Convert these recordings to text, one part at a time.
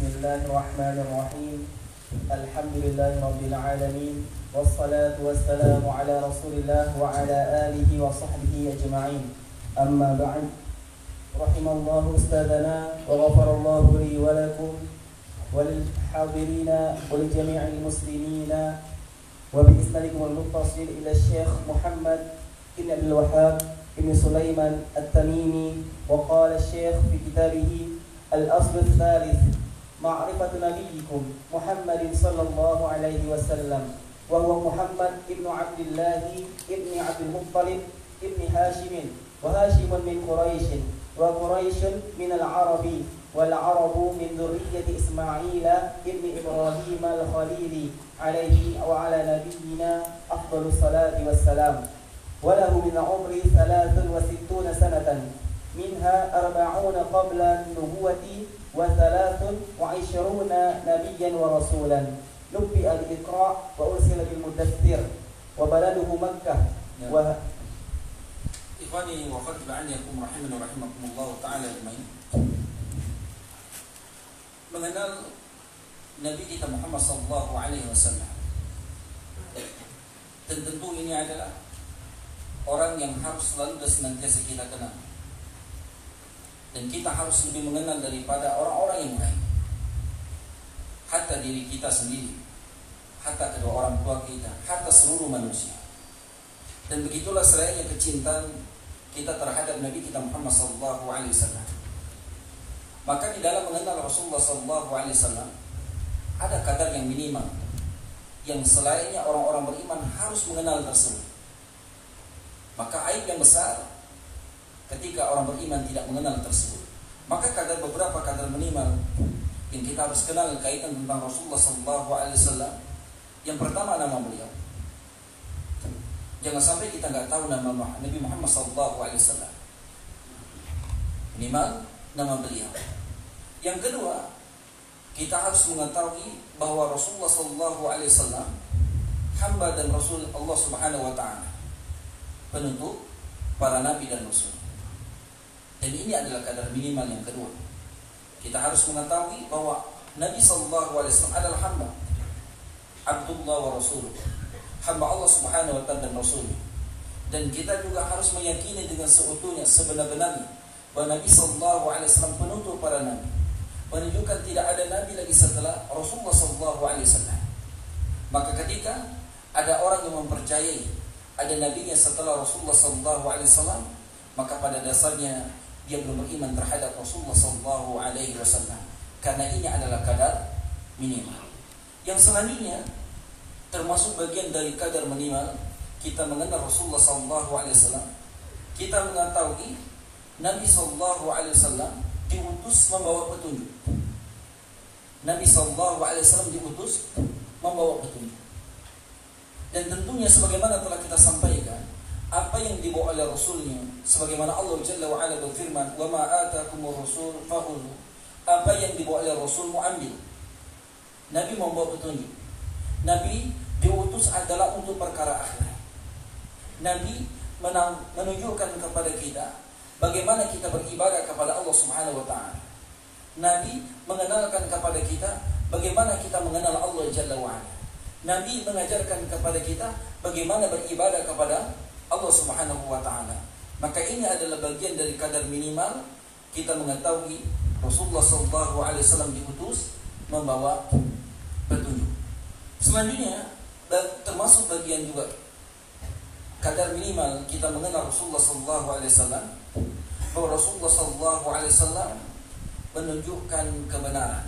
Bismillahirrahmanirrahim. Alhamdulillahirabbil alamin. Wassalatu wassalamu ala Rasulillah wa ala alihi wa sahbihi ajma'in. Amma ba'd. Rahimallahu ustadzana wa ghafarallahu li wa lakum wa lil hadirina wa li jami'il muslimina wa bi isnadikum al-muttasil ila Syekh Muhammad ibn Abdul Wahhab ibn Sulaiman At-Tamimi wa qala Syekh fi kitabih al-asl ats-tsalits ma'rifatu nabiyyikum Muhammadin sallallahu alaihi wasallam wa huwa Muhammad ibn Abdullah ibn Abdul Muttalib ibn Hashim wa Hashim min Quraisy wa Quraisy min al-Arabi wal Arabu min dzurriyyati Ismail ibn Ibrahim al-Khalili alaihi wa ala nabiyyina afdhalus salati wassalam wa lahu min umri 63 sanatan minha 40 qabla an-nubuwati wa 23 nabiyyan wa rasulan nubbi'a bil-Iqra' wa ursila bil-Mudaththir wa baladuhu Makkah wa ikhwani wa akhwati rahimani wa rahimakumullah ta'ala ajmain. Mengenal Nabi kita Muhammad sallallahu alaihi wasallam, dan tentu ini adalah orang yang harus selalu dan senantiasa kita kenal. Dan kita harus lebih mengenal daripada orang-orang yang lain, hatta diri kita sendiri, hatta kedua orang tua kita, hatta seluruh manusia. Dan begitulah seraya kecintaan kita terhadap Nabi kita Muhammad SAW. Maka di dalam mengenal Rasulullah SAW ada kadar yang minimal yang selainnya orang-orang beriman harus mengenal tersebut. Maka aib yang besar ketika orang beriman tidak mengenal tersebut. Maka beberapa kadar minimal yang kita harus kenal kaitan tentang Rasulullah SAW. Yang pertama, nama beliau. Jangan sampai kita nggak tahu nama Nabi Muhammad SAW. Minimal nama beliau. Yang kedua, kita harus mengetahui bahwa Rasulullah SAW hamba dan Rasul Allah Subhanahu Wa Taala, penutup para nabi dan rasul. Dan ini adalah kadar minimal yang kedua. Kita harus mengetahui bahwa Nabi SAW adalah hamba, Abdullah wa Rasuluh, hamba Allah Subhanahu wa Ta'ala dan Rasulnya. Dan kita juga harus meyakini dengan seutuhnya, sebenar-benarnya, bahwa Nabi SAW penutup para nabi, menunjukkan tidak ada nabi lagi setelah Rasulullah SAW. Maka ketika ada orang yang mempercayai ada nabinya setelah Rasulullah SAW, maka pada dasarnya dia belum beriman terhadap Rasulullah SAW, karena ini adalah kadar minimal. Yang selanjutnya termasuk bagian dari kadar minimal kita mengenal Rasulullah SAW. Kita mengetahui Nabi SAW diutus membawa petunjuk. Nabi SAW diutus membawa petunjuk. Dan tentunya sebagaimana telah kita sampaikan, apa yang dibawa oleh Rasulnya, sebagaimana Allah Jalla wa Ala berfirman, "Wa ma atakumur rasul fakhudhu." Apa yang dibawa oleh Rasul mu ambil. Nabi membawa petunjuk. Nabi diutus adalah untuk perkara akhirat. Nabi menunjukkan kepada kita bagaimana kita beribadah kepada Allah Subhanahu wa Ta'ala. Nabi mengenalkan kepada kita bagaimana kita mengenal Allah Jalla wa Ala. Nabi mengajarkan kepada kita bagaimana beribadah kepada Allah Subhanahu wa Ta'ala. Maka ini adalah bagian dari kadar minimal kita mengetahui Rasulullah SAW diutus membawa petunjuk. Selanjutnya, dan termasuk bagian juga kadar minimal kita mengenal Rasulullah SAW, bahwa Rasulullah SAW menunjukkan kebenaran.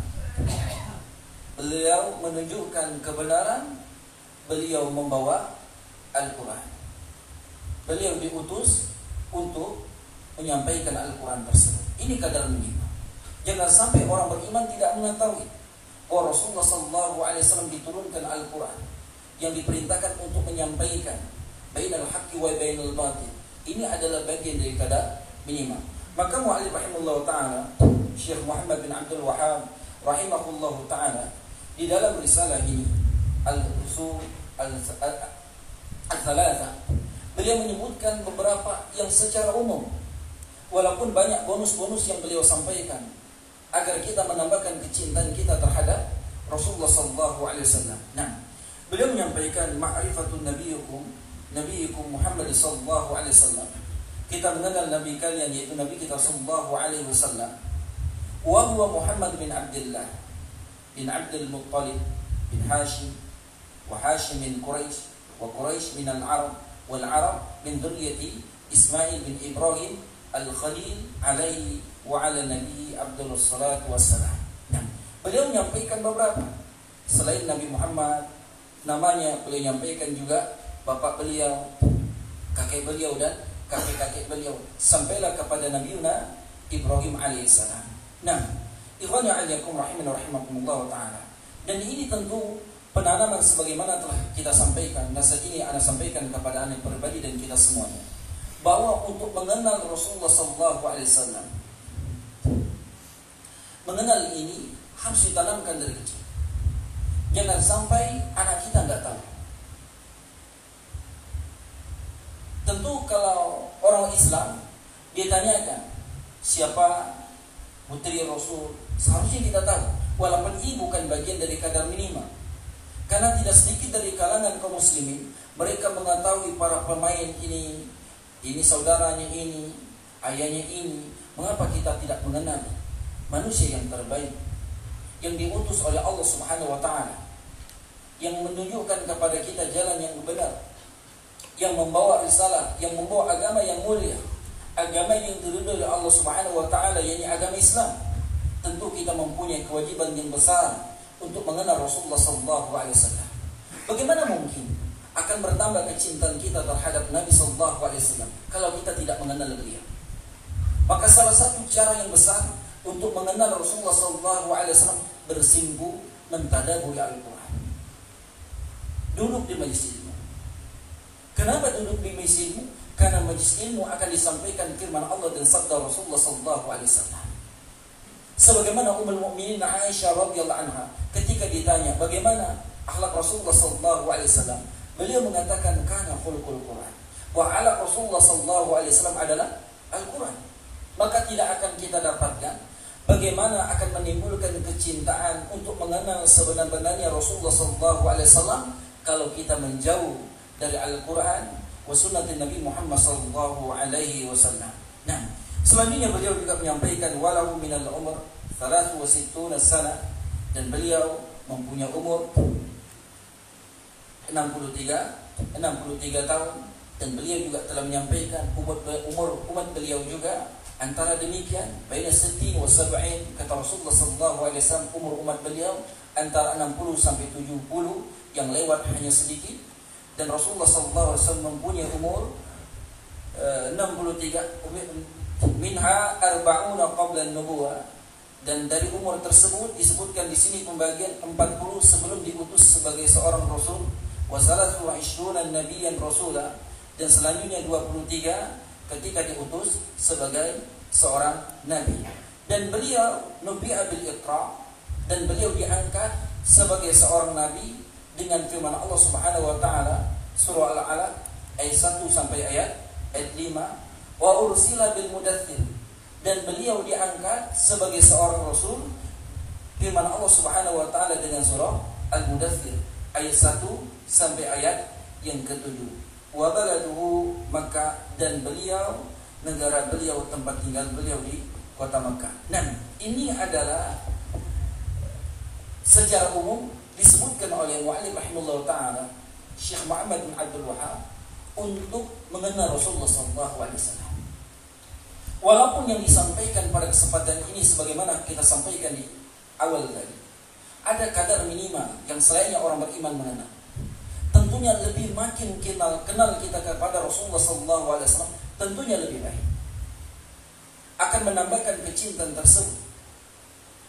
Beliau menunjukkan kebenaran. Beliau membawa Al-Quran. Beliau diutus untuk menyampaikan Al-Quran tersebut. Ini kadar minimal. Jangan sampai orang beriman tidak mengetahui bahwa Rasulullah SAW diturunkan Al-Quran yang diperintahkan untuk menyampaikan bainal haqqi wa bainal batil. Ini adalah bagian dari kadar minimal. Maka mu'allif rahimahullah ta'ala, Syekh Muhammad bin Abdul Wahhab rahimahullah ta'ala, di dalam risalah ini Al-Usul Al-Thalatha, beliau menyebutkan beberapa yang secara umum, walaupun banyak bonus-bonus yang beliau sampaikan, agar kita menambahkan kecintaan kita terhadap Rasulullah SAW. Nah, beliau menyampaikan ma'rifatun nabiyukum Muhammad SAW. Kita mengenal Nabi kalian, yaitu Nabi kita SAW. Wa huwa Muhammad bin Abdullah bin Abdul Muttalib bin Hashim, wa Hashim min Quraisy, wa Quraisy min al-Arab, wal Arab min dzurriyyati Ismail bin Ibrahim al-Khalil alaihi wa ala nabi Abdullah salatu wassalam. Nah, beliau menyampaikan beberapa selain Nabi Muhammad namanya, beliau menyampaikan juga bapak beliau, kakek beliau dan kakek-kakek beliau, sampailah kepada Nabi Ibrahim alaihissalam. Nah, ikhwan ya'alakum rahimani rahimakumullah ta'ala. Dan ini tentu penanaman sebagaimana telah kita sampaikan, dan saat ini Anda sampaikan kepada Anda pribadi dan kita semuanya, bahwa untuk mengenal Rasulullah SAW, mengenal ini harus ditanamkan dari kecil. Jangan sampai anak kita nggak tahu. Tentu kalau orang Islam ditanyakan siapa putri Rasul, seharusnya kita tahu, walaupun ini bukan bagian dari kadar minimal. Karena tidak sedikit dari kalangan kaum muslimin, mereka mengetahui para pemain ini saudaranya ini, ayahnya ini. Mengapa kita tidak mengenal manusia yang terbaik, yang diutus oleh Allah Subhanahu wa Ta'ala, yang menunjukkan kepada kita jalan yang benar, yang membawa risalah, yang membawa agama yang mulia, agama yang diridhoi oleh Allah Subhanahu wa Ta'ala, yakni agama Islam. Tentu kita mempunyai kewajiban yang besar untuk mengenal Rasulullah SAW. Bagaimana mungkin akan bertambah kecintaan kita terhadap Nabi SAW kalau kita tidak mengenal beliau? Maka salah satu cara yang besar untuk mengenal Rasulullah SAW bersimpu mentadaburi Al-Quran. Duduk di majlis ilmu. Kenapa duduk di majlis ilmu? Karena majlis ilmu akan disampaikan firman Allah dan sabda Rasulullah SAW. Sebagaimana Ummul Mukminin Aisyah radhiyallahu anha ketika ditanya bagaimana akhlak Rasulullah SAW, beliau mengatakan kana khuluqul Quran. Wa ala Rasulullah SAW adalah Al-Quran. Maka tidak akan kita dapatkan bagaimana akan menimbulkan kecintaan untuk mengenal sebenar-benarnya Rasulullah SAW kalau kita menjauh dari Al-Quran wa sunnatin Nabi Muhammad SAW. Nah, selanjutnya beliau juga menyampaikan walahu minal umur 63 sana, dan beliau mempunyai umur 63 tahun, dan beliau juga telah menyampaikan umur umat beliau juga antara demikian baina 60 wa 70, kata Rasulullah SAW, umur umat beliau antara 60 sampai 70, yang lewat hanya sedikit. Dan Rasulullah SAW mempunyai umur 63, minha arba'una qabla an-nubuwah, dan dari umur tersebut disebutkan di sini pembagian 40 sebelum diutus sebagai seorang rasul, wa salatu wa ishruna nabiyyan rasula, dan selanjutnya 23 ketika diutus sebagai seorang nabi. Dan beliau nubi'a bil iqra, dan beliau diangkat sebagai seorang nabi dengan firman Allah Subhanahu wa Ta'ala surah Al-Alaq ayat 1 sampai ayat 5, wa ursila bil mudaththir, dan beliau diangkat sebagai seorang rasul firman Allah Subhanahu wa Ta'ala dengan surah Al-Mudaththir ayat 1 sampai ayat yang ke-7. Wa baladuhu Makkah, dan beliau, negara beliau, tempat tinggal beliau di kota Makkah. Nah, ini adalah secara umum disebutkan oleh Mu'allim rahimahullah ta'ala Syekh Muhammad bin Abdul Wahhab untuk mengenal Rasulullah SAW. Walaupun yang disampaikan pada kesempatan ini sebagaimana kita sampaikan di awal tadi, ada kadar minimal yang selainnya orang beriman mengenal. Tentunya lebih makin kenal kita kepada Rasulullah SAW, tentunya lebih baik. Akan menambahkan kecintaan tersebut,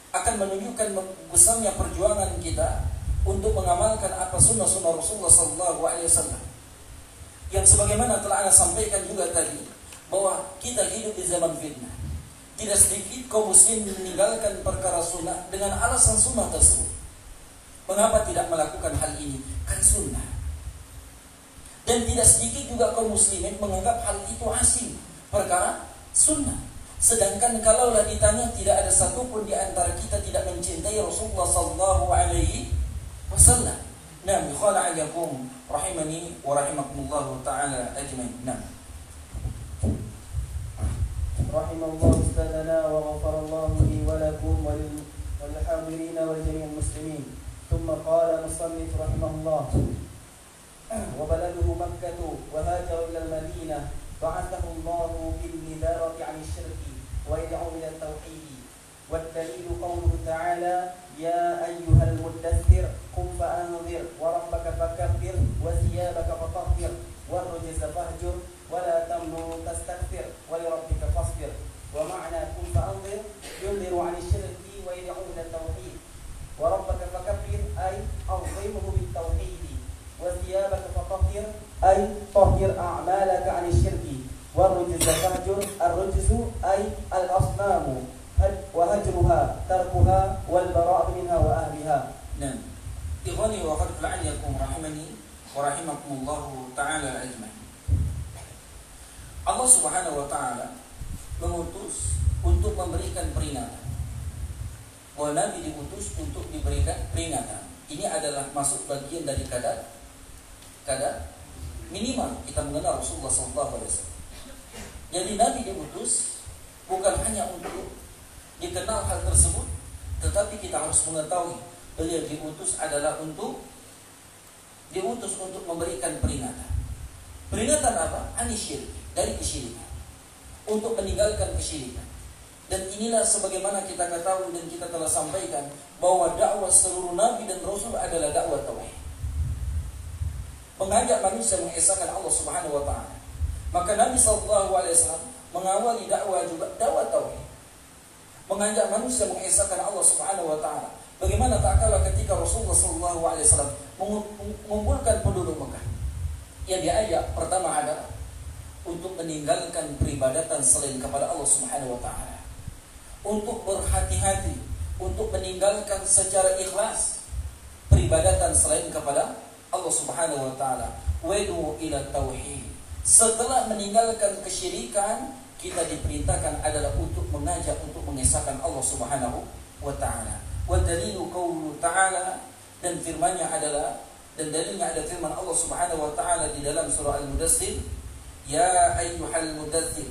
akan menunjukkan besarnya perjuangan kita untuk mengamalkan apa sunnah-sunnah Rasulullah SAW. Yang sebagaimana telah Anda sampaikan juga tadi, bahwa kita hidup di zaman fitnah. Tidak sedikit kaum muslim meninggalkan perkara sunnah dengan alasan sunnah tersebut. Mengapa tidak melakukan hal ini? Kan sunnah. Dan tidak sedikit juga kaum muslimin menganggap hal itu asing, perkara sunnah. Sedangkan kalaulah ditanya, tidak ada satupun di antara kita tidak mencintai Rasulullah sallallahu alaihi wasallam. Naam, ikhwana ayakum rahimani wa rahimakumullah taala ajmain. Naam. Rahimallahu ustadzana wa ghafarallahu li wa lakum wa lil hadirin wa jami'il muslimin. Thumma qala musannif rahimahullah wa baladuhu Makkah wa hajara ila al-Madinah ba'athahu Allah bil nidarati 'an asy-syirki wa yad'u ila at-tauhid. والدليل قوله تعالى يا أيها المدثر قم فأنذر وربك فكبر وثيابك فطهر والرجز فاهجر ولا تمنن تستكثر ولربك فاصبر. ومعنى قم فأنذر ينذر عن الشرك ويدعو إلى التوحيد. وربك فكبر أي أعظمه بالتوحيد. وثيابك فطهر أي طهر أعمالك عن الشرك. والرجز فاهجر الرجز أي الأصنام وهجرها تركها والبراء منها وأهلها. Nah, ikhwani wa akhwati rahimani wa rahimakumullah taala ajmain. Allah Subhanahu wa taala mengutus untuk memberikan peringatan. Bahwa Nabi diutus untuk diberikan peringatan. Ini adalah masuk bagian dari kadar minimal kita mengenal Rasulullah sallallahu alaihi wasallam. Jadi Nabi diutus bukan hanya untuk dikenal hal tersebut, tetapi kita harus mengetahui beliau diutus adalah diutus untuk memberikan peringatan. Peringatan apa? Anisyirk, dari kesyirikan, untuk meninggalkan kesyirikan. Dan inilah sebagaimana kita ketahui dan kita telah sampaikan bahwa dakwah seluruh nabi dan rasul adalah dakwah tauhid, mengajak manusia mengesahkan Allah Subhanahu wa taala. Maka Nabi sallallahu alaihi wasallam mengawali dakwah juga dakwah tauhid, mengajak manusia mengesahkan Allah Subhanahu wa taala. Bagaimana tak kala ketika Rasulullah sallallahu alaihi wasallam mengumpulkan penduduk Mekah. Yang diajak pertama adalah untuk meninggalkan peribadatan selain kepada Allah Subhanahu wa taala. Untuk berhati-hati, untuk meninggalkan secara ikhlas peribadatan selain kepada Allah Subhanahu wa taala. Wadu ila tauhid. Setelah meninggalkan kesyirikan, kita diperintahkan adalah untuk mengajak untuk mengesahkan Allah Subhanahu wa taala. Wa dalilu qaulu ta'ala, dan firman-Nya adalah, dan dalilnya ada firman Allah Subhanahu wa taala di dalam surah Al-Mudaththir, ya ayyuhal mudaththir,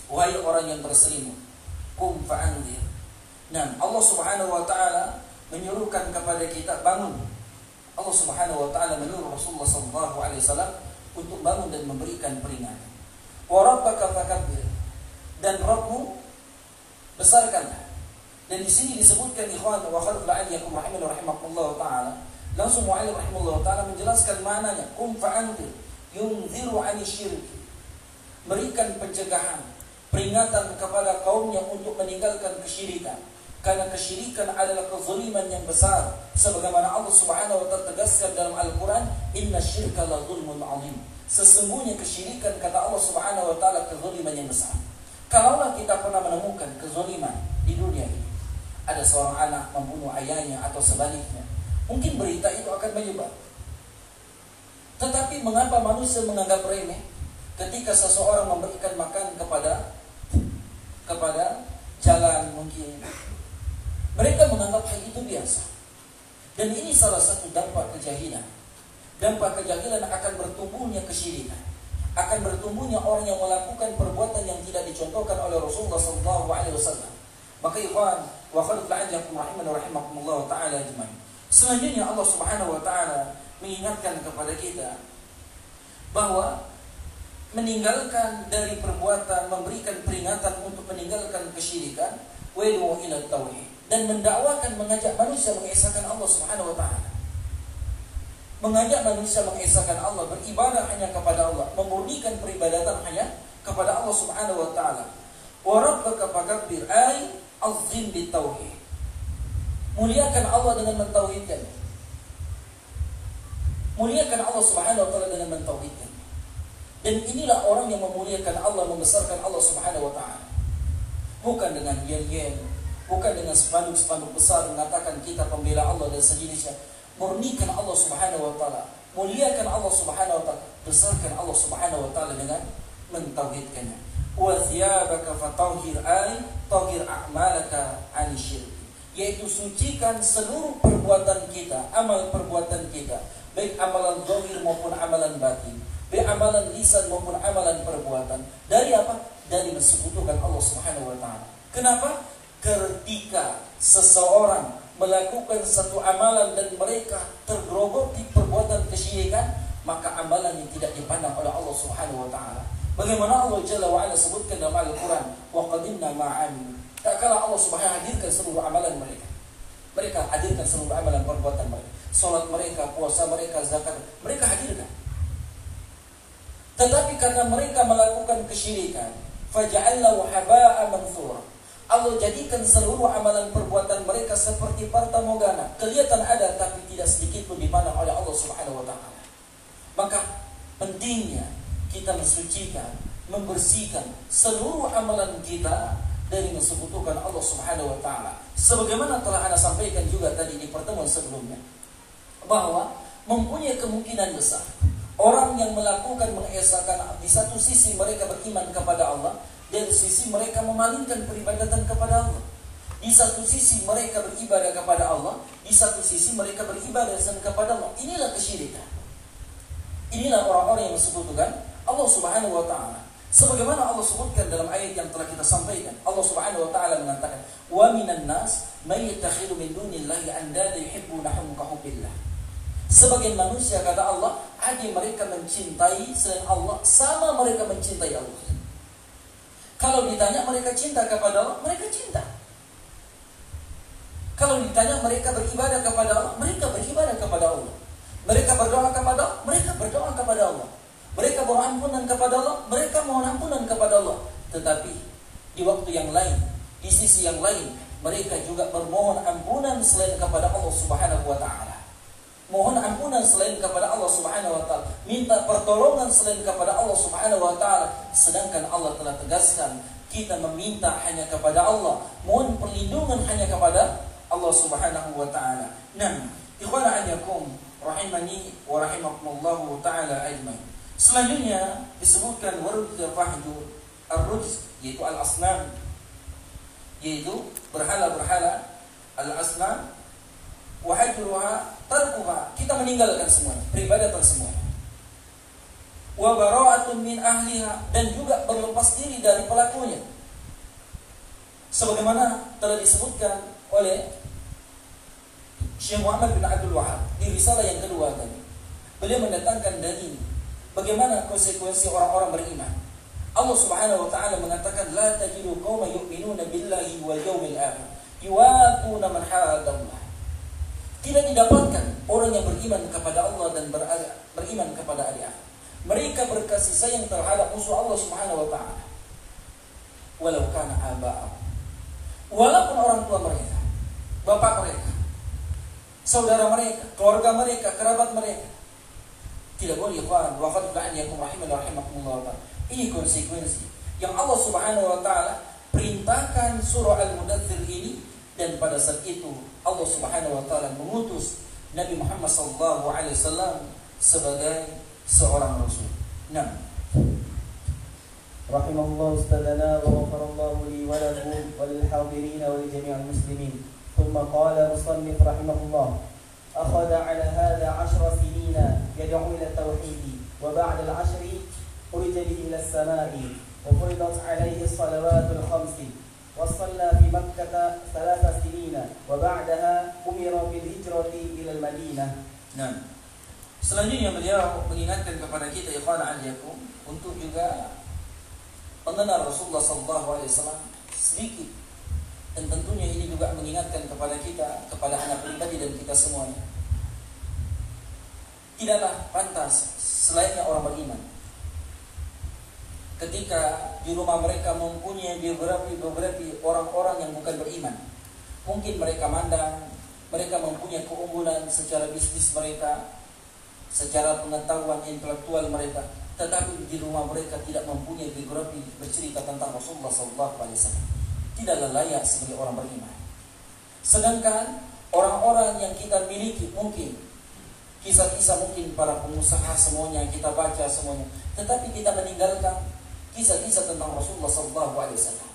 wahai orang yang berselimut, qum fa'anzir. Nah, Allah Subhanahu wa taala menyuruhkan kepada kita bangun. Allah Subhanahu wa taala menyuruh Rasulullah sallallahu alaihi wasallam untuk bangun dan memberikan peringatan. Wa rabbaka fakabbir, dan Rabbmu besarkanlah. Dan di sini disebutkan ikhwan wa akhwat la'allakum rahimani rahimakumullah taala. Langsung mu'allim rahimahullah taala menjelaskan maknanya. Qum fa'anzir yunziru 'ani syirk. Berikan pencegahan, peringatan kepada kaumnya untuk meninggalkan kesyirikan. Karena kesyirikan adalah kezaliman yang besar. Sebagaimana Allah Subhanahu wa taala tegaskan dalam Al-Qur'an, innasyirka la zulmun 'adzim. Sesungguhnya kesyirikan, kata Allah Subhanahu wa taala, kezaliman yang besar. Kalaulah kita pernah menemukan kezaliman di dunia ini, ada seorang anak membunuh ayahnya atau sebaliknya, mungkin berita itu akan menyebar. Tetapi mengapa manusia menganggap remeh ketika seseorang memberikan makan kepada jalan mungkin? Mereka menganggap hal itu biasa. Dan ini salah satu dampak kejahilan. Dampak kejahilan akan bertumbuhnya kesyirikan, akan bertumbuhnya orang yang melakukan perbuatan yang tidak dicontohkan oleh Rasulullah SAW. Maka ikhwan wa akhwat la'allakum rahimani rahimakumullah taala ajmain. Selanjutnya Allah Subhanahu wa taala mengingatkan kepada kita bahwa meninggalkan dari perbuatan, memberikan peringatan untuk meninggalkan kesyirikan, wa yad'u ila tauhid, dan mendakwakan, mengajak manusia mengesahkan Allah Subhanahu wa taala. Mengajak manusia mengesahkan Allah, beribadah hanya kepada Allah, memurnikan peribadatan hanya kepada Allah Subhanahu wa taala. Wa rabbaka fakabbir ay azim bitauhid. Muliakan Allah dengan mentauhidkan. Muliakan Allah Subhanahu wa taala dengan mentauhidkan. Dan inilah orang yang memuliakan Allah, membesarkan Allah Subhanahu wa taala. Bukan dengan yel-yel, bukan dengan spanduk-spanduk besar mengatakan kita pembela Allah dan sejenisnya. Murnikan Allah Subhanahu wa taala, muliakan Allah Subhanahu wa taala, besarkan Allah Subhanahu wa taala dengan mentauhidkannya. wa thiyabaka fatahhir ay tahhir a'malaka 'ani syirk, yaitu sucikan seluruh perbuatan kita, amal perbuatan kita, baik amalan zahir maupun amalan batin, baik amalan lisan maupun amalan perbuatan, dari apa? Dari mensekutukan Allah Subhanahu wa taala. Kenapa? Ketika seseorang melakukan satu amalan dan mereka tergerogoti perbuatan kesyirikan, maka amalan yang tidak dipandang oleh Allah Subhanahu wa taala. Bagaimana Allah Jalla wa Ala sebutkan dalam Al-Qur'an, wa qadimna ma'amilu. Tak kala Allah Subhanahu hadirkan seluruh amalan mereka. Mereka hadirkan seluruh amalan perbuatan mereka. Salat mereka, puasa mereka, zakat, mereka hadirkan. Tetapi karena mereka melakukan kesyirikan, faja'allahu haba'an manthura. Allah jadikan seluruh amalan perbuatan mereka seperti fata morgana. Kelihatan ada tapi tidak sedikit pun dipandang oleh Allah Subhanahu wa taala. Maka pentingnya kita mensucikan, membersihkan seluruh amalan kita dari mensekutukan Allah Subhanahu wa taala. Sebagaimana telah Anda sampaikan juga tadi di pertemuan sebelumnya, bahwa mempunyai kemungkinan besar orang yang melakukan mengesahkan, di satu sisi mereka beriman kepada Allah, dari sisi mereka memalingkan peribadatan kepada Allah. Di satu sisi mereka beribadah kepada Allah, di satu sisi mereka beribadah kepada Allah. Inilah kesyirikan. Inilah orang-orang yang mensekutukan Allah Subhanahu wa taala. Sebagaimana Allah sebutkan dalam ayat yang telah kita sampaikan, Allah Subhanahu wa taala mengatakan, "Wa minan nas may yattakhidhu min dunillahi andada yuhibbunahum ka hubbillah." Sebagian manusia, kata Allah, ada mereka mencintai selain Allah sama mereka mencintai Allah. Kalau ditanya mereka cinta kepada Allah, mereka cinta. Kalau ditanya mereka beribadah kepada Allah, mereka beribadah kepada Allah. Mereka berdoa kepada Allah, mereka berdoa kepada Allah. Mereka mohon ampunan kepada Allah, mereka mohon ampunan kepada Allah. Tetapi di waktu yang lain, di sisi yang lain, mereka juga bermohon ampunan selain kepada Allah Subhanahu wa taala. Mohon ampunan selain kepada Allah Subhanahu wa taala, minta pertolongan selain kepada Allah Subhanahu wa taala, sedangkan Allah telah tegaskan kita meminta hanya kepada Allah, mohon perlindungan hanya kepada Allah Subhanahu wa taala. Nah, ikhwana ayakum rahimani wa rahimakumullah taala ajmain. Selanjutnya disebutkan warud fahdu ar-rujz, yaitu al-asnam, yaitu berhala-berhala, al-asnam wa hajruha tarkuha, kita meninggalkan semuanya, peribadatan semuanya. Wa bara'atun min ahliha, dan juga berlepas diri dari pelakunya. Sebagaimana telah disebutkan oleh Syekh Muhammad bin Abdul Wahab di risalah yang kedua tadi. Beliau mendatangkan dalil bagaimana konsekuensi orang-orang beriman. Allah Subhanahu wa taala mengatakan, la tajidu qauman yu'minuna billahi wal yawmil akhir yuwatuna man hadallah. Tidak didapatkan orang yang beriman kepada Allah dan beriman kepada hari akhir. Mereka berkasih sayang terhadap musuh Allah Subhanahu wa taala. Walau kana aba'ahum, walaupun orang tua mereka, bapak mereka, saudara mereka, keluarga mereka, kerabat mereka. Tidak boleh ikhwan, wa qad la'anyakum rahimani rahimakumullah. Ini konsekuensi yang Allah Subhanahu wa taala perintahkan surah Al-Mudaththir ini, dan pada saat itu Allah Subhanahu wa taala mengutus Nabi Muhammad sallallahu alaihi wasallam sebagai seorang rasul. Nah, rahimahullah ustadzana wa ghafarallahu li wa lakum wa lil hadirin wa li jami'il muslimin. Thumma qala musannif rahimahullah, أخذ على هذا 10 سنين يدعو إلى التوحيد، وبعد العشر خرج به إلى السماء، وفرضت عليه الصلوات الخمس، وصلى في مكة 3 سنين، وبعدها أمر بالهجرة إلى المدينة. Nah, selanjutnya beliau mengingatkan kepada kita ikhwan aliyakum untuk juga mengenal Rasulullah SAW sedikit. Dan tentunya ini juga mengingatkan kepada kita, kepada anak pribadi dan kita semuanya. Tidaklah pantas selainnya orang beriman ketika di rumah mereka mempunyai beberapa orang-orang yang bukan beriman. Mungkin mereka mandang, mereka mempunyai keunggulan secara bisnis mereka, secara pengetahuan intelektual mereka, tetapi di rumah mereka tidak mempunyai biografi bercerita tentang Rasulullah SAW. Tidaklah layak sebagai orang beriman. Sedangkan orang-orang yang kita miliki, mungkin kisah-kisah mungkin para pengusaha semuanya kita baca semuanya, tetapi kita meninggalkan kisah-kisah tentang Rasulullah SAW.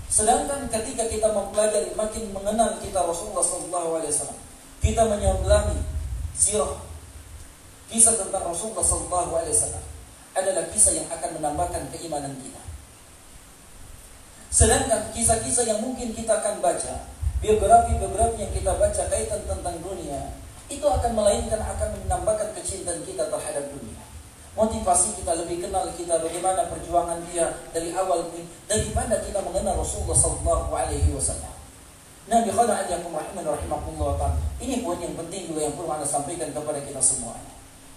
Sedangkan ketika kita mempelajari, makin mengenal kita Rasulullah SAW, kita menyelami sirah, kisah tentang Rasulullah SAW adalah kisah yang akan menambahkan keimanan kita. Sedangkan kisah-kisah yang mungkin kita akan baca, biografi-biografi yang kita baca kaitan tentang dunia, itu akan melainkan akan menambahkan kecintaan kita terhadap dunia. Motivasi kita lebih kenal kita bagaimana perjuangan dia dari awal daripada kita mengenal Rasulullah SAW. Nabi khala'an yakum rahiman rahimakumullah ta'ala. Ini poin yang penting juga yang perlu Anda sampaikan kepada kita semua.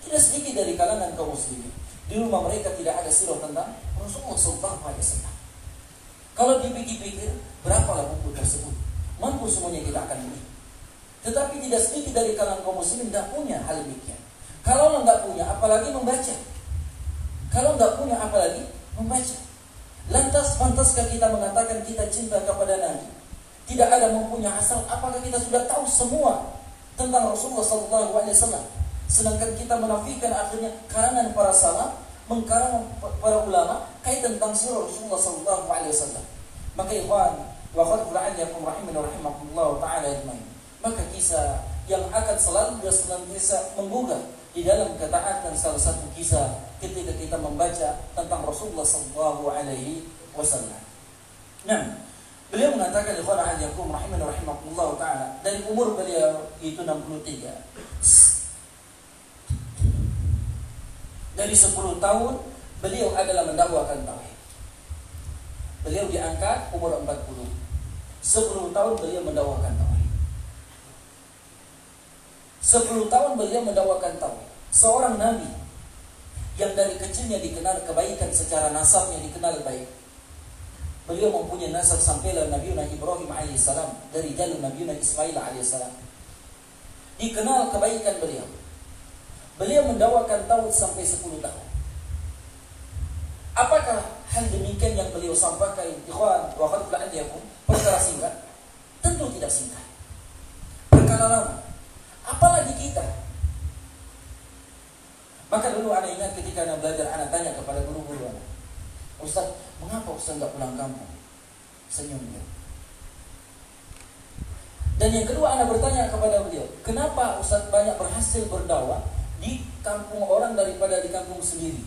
Tidak sedikit dari kalangan kaum muslimin, di rumah mereka tidak ada sirah tentang Rasulullah SAW. Kalau dipikir-pikir, berapalah buku tersebut? Mampu semuanya kita akan beli. Tetapi tidak sedikit dari kalangan kaum muslimin tidak punya hal demikian. Kalau nggak punya, apalagi membaca. Kalau nggak punya, apalagi membaca. Lantas, pantaskah kita mengatakan kita cinta kepada Nabi? Tidak ada mempunyai asal. Apakah kita sudah tahu semua tentang Rasulullah SAW? Sedangkan kita menafikan akhirnya karangan para salaf, mengkarang para ulama kaitan tentang sirah Rasulullah SAW. Maka ikhwan, wa khairan yakum rahimin rahimakumullah ta'ala ajmain. Maka kisah yang akan selalu dan senantiasa menggugah di dalam ketaatan salah satu kisah ketika kita membaca tentang Rasulullah SAW. Nah, beliau mengatakan ikhwan ahajakum rahiman rahimakumullah ta'ala, dari umur beliau itu 63. Dari 10 tahun beliau adalah mendakwakan tauhid. Beliau diangkat umur 40. 10 tahun beliau mendakwakan tauhid. 10 tahun beliau mendakwakan tauhid. Seorang nabi yang dari kecilnya dikenal kebaikan, secara nasabnya dikenal baik. Beliau mempunyai nasab sampailah Nabiuna Ibrahim alaihissalam dari jalur Nabiuna Ismail alaihissalam. Dikenal kebaikan beliau. Beliau mendakwakan tauhid sampai 10 tahun. Apakah hal demikian yang beliau sampaikan ikhwan wa khairan yakum perkara singkat? Tentu tidak singkat. Perkara lama. Apalagi kita. Maka dulu anak ingat ketika anak belajar, anak tanya kepada guru-guru anak, Ustaz, mengapa Ustaz enggak pulang kampung? Senyum dia. Dan yang kedua anak bertanya kepada beliau, kenapa Ustaz banyak berhasil berdakwah di kampung orang daripada di kampung sendiri?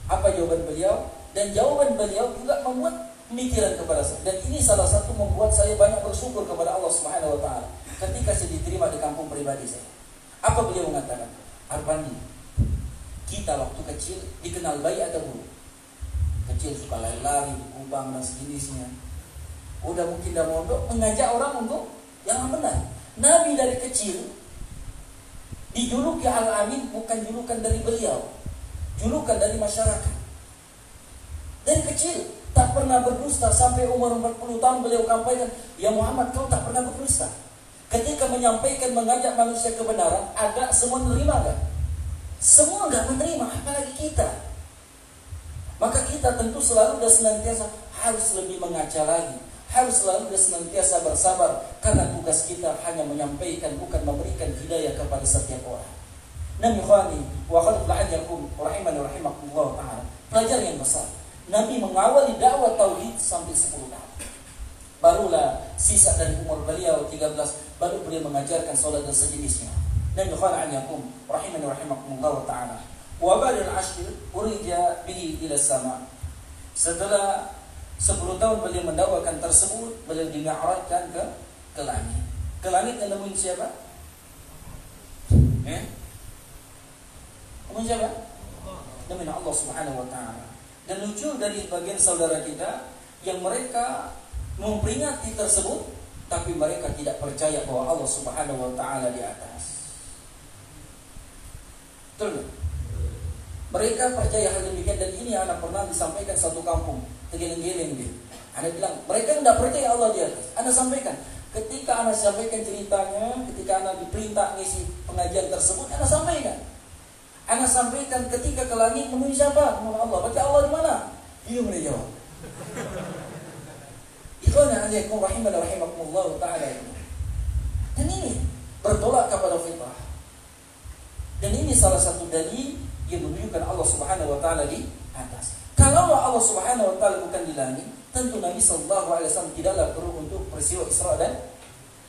Apa jawaban beliau? Dan jawaban beliau juga membuat pemikiran kepada saya. Dan ini salah satu membuat saya banyak bersyukur kepada Allah Subhanahu wa taala ketika saya diterima di kampung pribadi saya. Apa beliau mengatakan? Arpandi, kita waktu kecil dikenal baik atau buruk? Kecil suka lari-lari, kubang dan sejenisnya. Udah mungkin dah mondok mengajak orang untuk yang benar. Nabi dari kecil dijuluki Al-Amin, bukan julukan dari beliau, julukan dari masyarakat. Dari kecil tak pernah berdusta, sampai umur 40 tahun beliau sampaikan, ya Muhammad, kau tak pernah berdusta. Ketika menyampaikan, mengajak manusia kebenaran, agak semua menerima gak? Semua gak menerima, apalagi kita. Maka kita tentu selalu dan senantiasa harus lebih mengaca lagi, harus selalu dan senantiasa bersabar, karena tugas kita hanya menyampaikan, bukan memberikan hidayah kepada setiap orang. Nabi khani wa khairan yakum rahiman rahimakumullah ta'ala. Pelajaran yang besar. Nabi mengawali dakwah tauhid sampai 10 tahun. Barulah sisa dari umur beliau 13, baru beliau mengajarkan salat dan sejenisnya. Nabi khairan yakum rahiman rahimakumullah ta'ala. Wa ba'da al-ashr urija bihi ila sama. Setelah 10 tahun beliau mendakwakan tersebut, beliau dimi'rajkan ke langit. Ke langit yang nemuin siapa? Nemuin siapa? Nemuin Allah Subhanahu wa ta'ala. Dan lucu dari bagian saudara kita yang mereka memperingati tersebut, tapi mereka tidak percaya bahwa Allah Subhanahu wa ta'ala di atas. Betul? Mereka percaya hal demikian, dan ini anak pernah disampaikan satu kampung, tergeleng-geleng dia. Anak bilang, mereka tidak percaya Allah di atas. Anak sampaikan, ketika anak sampaikan ceritanya, ketika anak diperintah ngisi pengajian tersebut, anak sampaikan. Anak sampaikan ketika ke langit menemui siapa? Menemui Allah. Berarti Allah di mana? Dia menjawab. Ikhwana alaikum rahiman rahimakumullah ta'ala. Dan ini bertolak kepada fitrah. Dan ini salah satu dalil yang menunjukkan Allah Subhanahu wa ta'ala di atas. Kalau Allah Subhanahu wa taala bukan di langit, tentu Nabi sallallahu alaihi wasallam tidaklah perlu untuk peristiwa Isra dan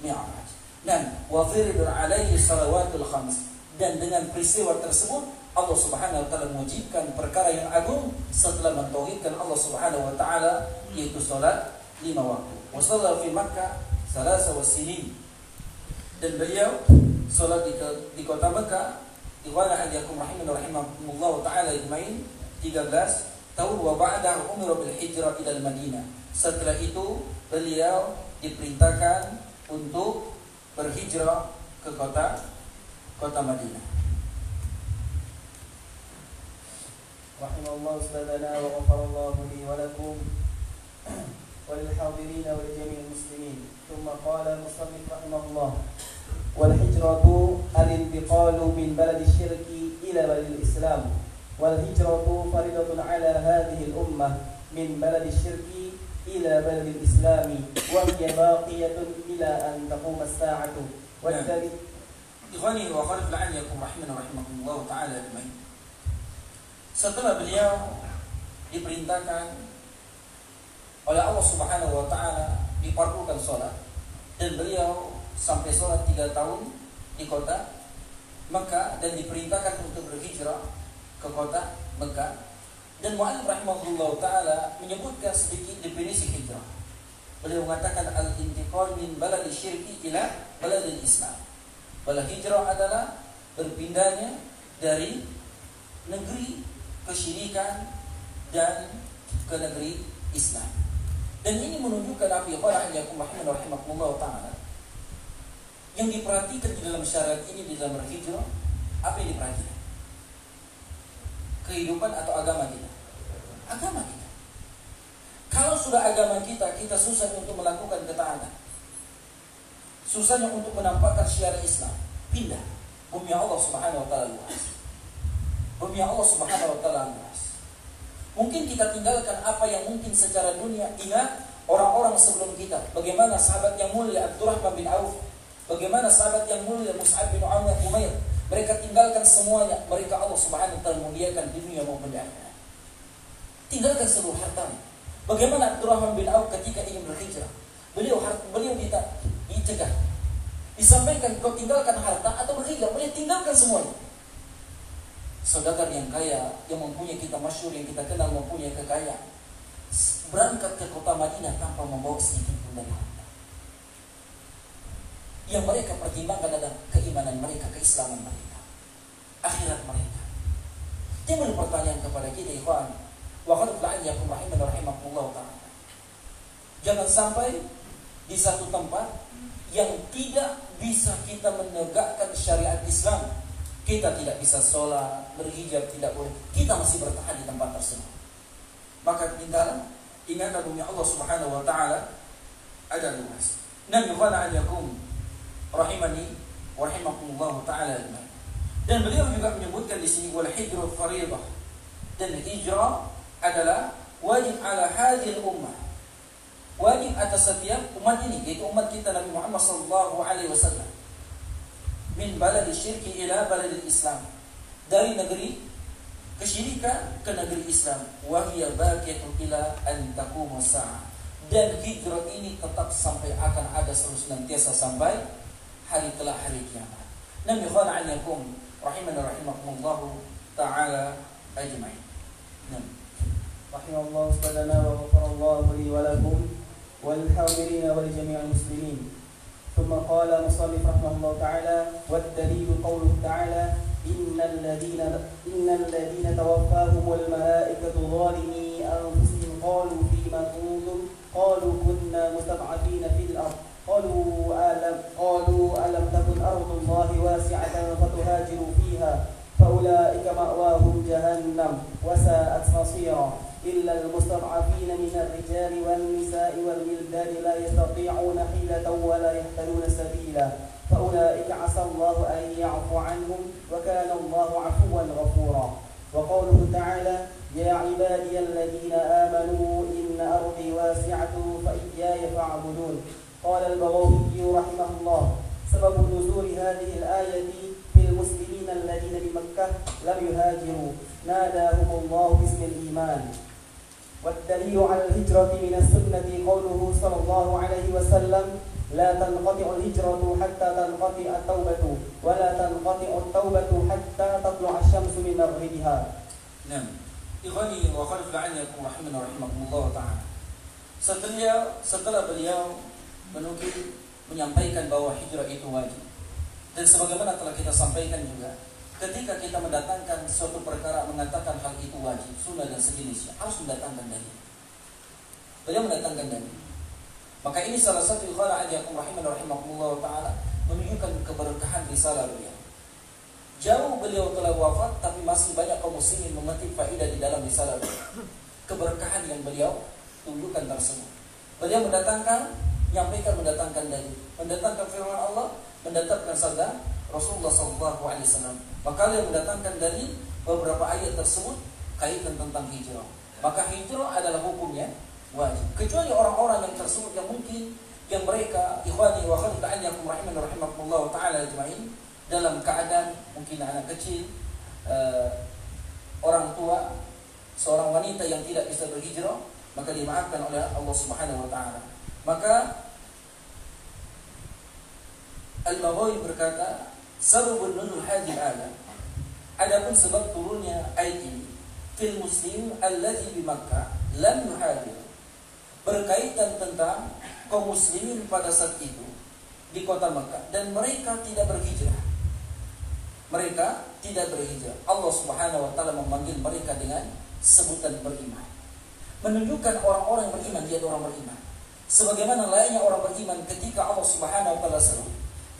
Mi'raj. Dan wa firidun alaihi salawatul khams, dan dengan peristiwa tersebut Allah Subhanahu wa taala mewajibkan perkara yang agung setelah mentauhidkan Allah Subhanahu wa taala, yaitu salat 5 waktu. Wa shalla fi Makkah 3 sinin, dan beliau salat di kota Mekah, ikhwana hadiyakum rahimakumullah taala ajmain, 13 tahun. Wa ba'da umra bil hijrah ila Madinah, setelah itu beliau diperintahkan untuk berhijrah ke kota Madinah. Rahimallahu ustadzana wa ghafarallahu li wa lakum wa lil hadirin wa li jami'il muslimin. Thumma qala musannif rahimahullah: wal hijratu al-intiqalu min baladi syirki ila baladi islam. Wal hijratu faridatun ala hadhihi al-ummah min baladi syirki ila baladi islami wa hiya baqiyatun ila an taquma as-sa'atu. Wa ikhwani wa akhwati rahimakumullah taala ajmain. Setelah beliau diperintahkan oleh Allah Subhanahu wa taala difardukan salat, dan beliau sampai salat 3 tahun di kota Mekah dan diperintahkan untuk berhijrah ke kota Mekah. Dan mu'allif rahimahullah taala menyebutkan sedikit definisi hijrah. Beliau mengatakan al-intiqal min baladi syirki ila baladi Islam. Bahwa hijrah adalah berpindahnya dari negeri kesyirikan dan ke negeri Islam. Dan ini menunjukkan apa yang rahimakumullah taala, yang diperhatikan di dalam syarat ini, di dalam berhijrah, apa yang diperhatikan? Kehidupan atau agama kita? Agama kita. Kalau sudah agama kita susah untuk melakukan ketaatan, susahnya untuk menampakkan syiar Islam, pindah. Bumi Allah Subhanahu wa taala luas. Bumi Allah Subhanahu wa taala luas. Mungkin kita tinggalkan apa yang mungkin secara dunia. Ingat orang-orang sebelum kita, bagaimana sahabat yang mulia Abdurrahman bin Auf, bagaimana sahabat yang mulia Mus'ab bin Umair, mereka tinggalkan semuanya. Mereka Allah Subhanahu wa taala muliakan di dunia maupun di akhirat. Tinggalkan seluruh hartanya. Bagaimana Abdurrahman bin Auf ketika ingin berhijrah, beliau dicegah, disampaikan kau tinggalkan harta atau berhijrah. Beliau tinggalkan semuanya. Saudagar yang kaya, yang mempunyai kita masyhur, yang kita kenal mempunyai kekayaan, berangkat ke kota Madinah tanpa membawa sedikit pun dari harta. Yang mereka pertimbangkan adalah keimanan mereka, keislaman mereka, akhirat mereka. Timbul pertanyaan kepada kita, ikhwan, wa qad la'allakum rahimakumullah ta'ala. Jangan sampai di satu tempat yang tidak bisa kita menegakkan syariat Islam, kita tidak bisa sholat, berhijab tidak boleh, kita masih bertahan di tempat tersebut. Maka ingatlah bumi Allah Subhanahu wa taala ada luas. Nam yukhana alaikum rahimani wa rahimakumullah taala. Dan beliau juga menyebutkan di sini wal hijrah fardhah. Dan hijrah adalah wajib ala hadhil ummah. Wajib atas setiap umat ini, yaitu umat kita Nabi Muhammad sallallahu alaihi wasallam. Min baladi syirki ila baladi Islam. Dari negeri kesyirikan ke negeri Islam. Wa hiya baqiyatun ila an taquma as-sa'ah. Dan hijrah ini tetap sampai akan ada senantiasa sampai hari kelak, hari kiamat. Nabi khana alaikum rahimakumullah taala ajmain. Rahimallahu ustadzana wa ghafarallahu li wa lakum wal hadirin wa li jami'il muslimin. ثم قال مصنف رحمه الله تعالى: والدليل قوله تعالى: إن الذين توفاهم الملائكة ظالمي أنفسهم قالوا فيما كنتم قالوا كنا مستضعفين في الأرض قالوا ألم تكن أرض الله واسعة فتهاجروا فيها فأولئك مأواهم جهنم وساءت مصيرا إلا المستضعفين من الرجال والنساء والولدان لا يستطيعون حيلة ولا يهتدون سبيلا فأولئك عسى الله أن يعفو عنهم وكان الله عفوا غفورا. وقوله تعالى: يا عبادي الذين آمنوا إن أرضي واسعة فإياي فاعبدون. قال البغوي رحمه الله: سبب نزول هذه الآية في المسلمين الذين بمكة لم يهاجروا ناداهم الله باسم الإيمان. والدليل على الهجرة من السنة قوله صلى الله عليه وسلم لا تنقطع الهجرة حتى تنقطع التوبة ولا تنقطع التوبة حتى تطلع الشمس من مغربها. Nah, ikhwani wa akhwati fillah rahimani wa rahimakumullah ta'ala. Setelah beliau menyampaikan bahwa hijrah itu wajib, dan sebagaimana telah kita sampaikan juga, ketika kita mendatangkan suatu perkara mengatakan hal itu wajib, sunnah dan sejenisnya, harus mendatangkan dalil. Beliau mendatangkan dalil. Maka ini salah satu ikhwan rahimani wa rahimakumullah ta'ala menunjukkan keberkahan risalah beliau. Jauh beliau telah wafat, tapi masih banyak kaum muslimin memetik faedah di dalam risalah beliau. Keberkahan yang beliau tunjukkan tersebut. Beliau mendatangkan dalil, mendatangkan firman Allah, mendatangkan sabda Rasulullah SAW. Maka beliau mendatangkan dalil beberapa ayat tersebut kaitan tentang hijrah. Maka hijrah adalah hukumnya wajib. Kecuali orang-orang yang tersebut yang mungkin yang mereka ikhwani wa akhwati rahimani wa rahimakumullah ta'ala ajma'in, dalam keadaan mungkin anak kecil, orang tua, seorang wanita yang tidak bisa berhijrah, maka dimaafkan oleh Allah Subhanahu wa ta'ala. Maka Al-Baghawi berkata, sababun nuzul hadhihi al-ayah, adapun sebab turunnya ayat ini, fil muslim alladhi bi Makkah lam yuhajir, berkaitan tentang kaum muslimin pada saat itu di kota Makkah dan mereka tidak berhijrah. Mereka tidak berhijrah. Allah Subhanahu wa ta'ala memanggil mereka dengan sebutan beriman, menunjukkan orang-orang yang beriman, dia orang beriman. Sebagaimana layaknya orang beriman ketika Allah Subhanahu wa ta'ala seru,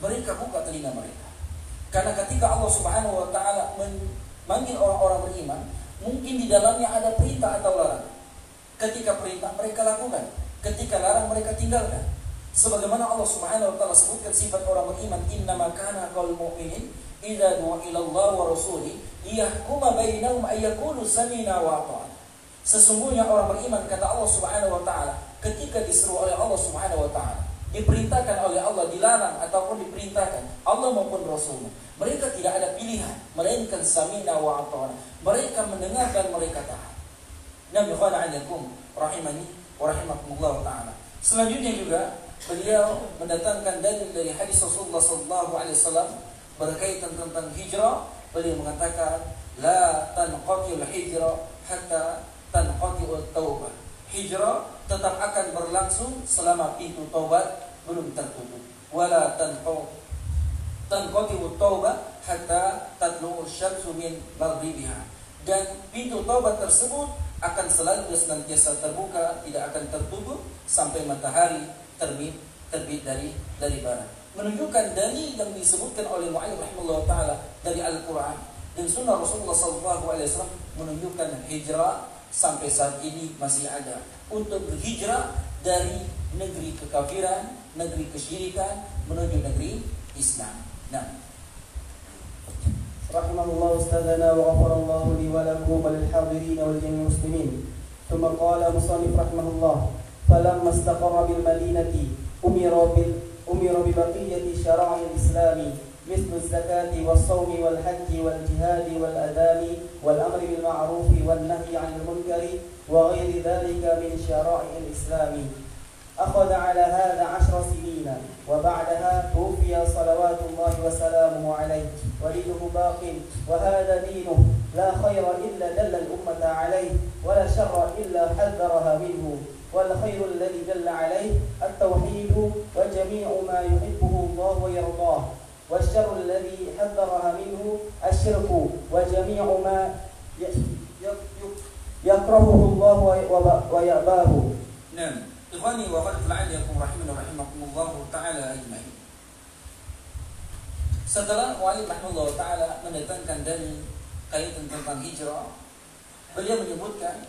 mereka buka telinga mereka. Karena ketika Allah Subhanahu wa ta'ala memanggil orang-orang beriman, mungkin di dalamnya ada perintah atau larangan. Ketika perintah mereka lakukan, ketika larang mereka tinggalkan. Sebagaimana Allah Subhanahu wa ta'ala sebutkan sifat orang beriman, innama kana qaulul mu'minin idza du'a ila Allah wa rasuli liyahkuma bainahum ay yaqulu sami'na wa ata'na. Sesungguhnya orang beriman, kata Allah Subhanahu wa ta'ala, ketika diseru oleh Allah Subhanahu wa ta'ala, diperintahkan oleh Allah, dilarang ataupun diperintahkan Allah maupun Rasulnya, mereka tidak ada pilihan melainkan sami'na wa ata'na. Mereka mendengar dan mereka taat. Nabi khala'ilakum rahimani wa rahimakumullah ta'ala. Selanjutnya juga beliau mendatangkan dalil dari hadis Rasulullah SAW berkaitan tentang hijrah. Beliau mengatakan, la tanqati'ul hijrah hatta tanqati'ut taubah. Hijrah tetap akan berlangsung selama pintu taubat belum tertutup. Wala tanqati'ut taubah hatta tatlu'u syamsu min maghribiha. Dan pintu taubat tersebut akan selalu senantiasa terbuka, tidak akan tertutup sampai matahari terbit dari barat. Menunjukkan dalil yang disebutkan oleh mu'allif rahimahullah ta'ala dari Al-Quran dan sunnah Rasulullah SAW menunjukkan hijrah sampai saat ini masih ada, untuk berhijrah dari negeri kekafiran, negeri kesyirikan menuju negeri Islam. Nah, rahimahullah ustadzana wa ghafarallahu li wa lakum wa lil hadirin wal jami'il muslimin. Thumma qala musannif rahimahullah, falamma istaqarra bil madinati umira bi baqiyati syara'il islami مثل الزكاة والصوم والحج والجهاد والأذان والأمر بالمعروف والنهي عن المنكر وغير ذلك من شرائع الإسلام. أخذ على هذا 10 سنين وبعدها توفي صلوات الله وسلامه عليه ودينه باق وهذا دينه لا خير إلا دل الأمة عليه ولا شر إلا حذرها منه والخير الذي دل عليه التوحيد وجميع ما يحبه الله ويرضاه والشر الذي حذرها منه الشرك وجميع ما يكرهه الله ويأباه. Nah, ikhwani wa akhwati rahimakumullah ta'ala ajma'in. Setelah mu'allif rahimahullah ta'ala mendatangkan dalil kaitan tentang hijrah, beliau menyebutkan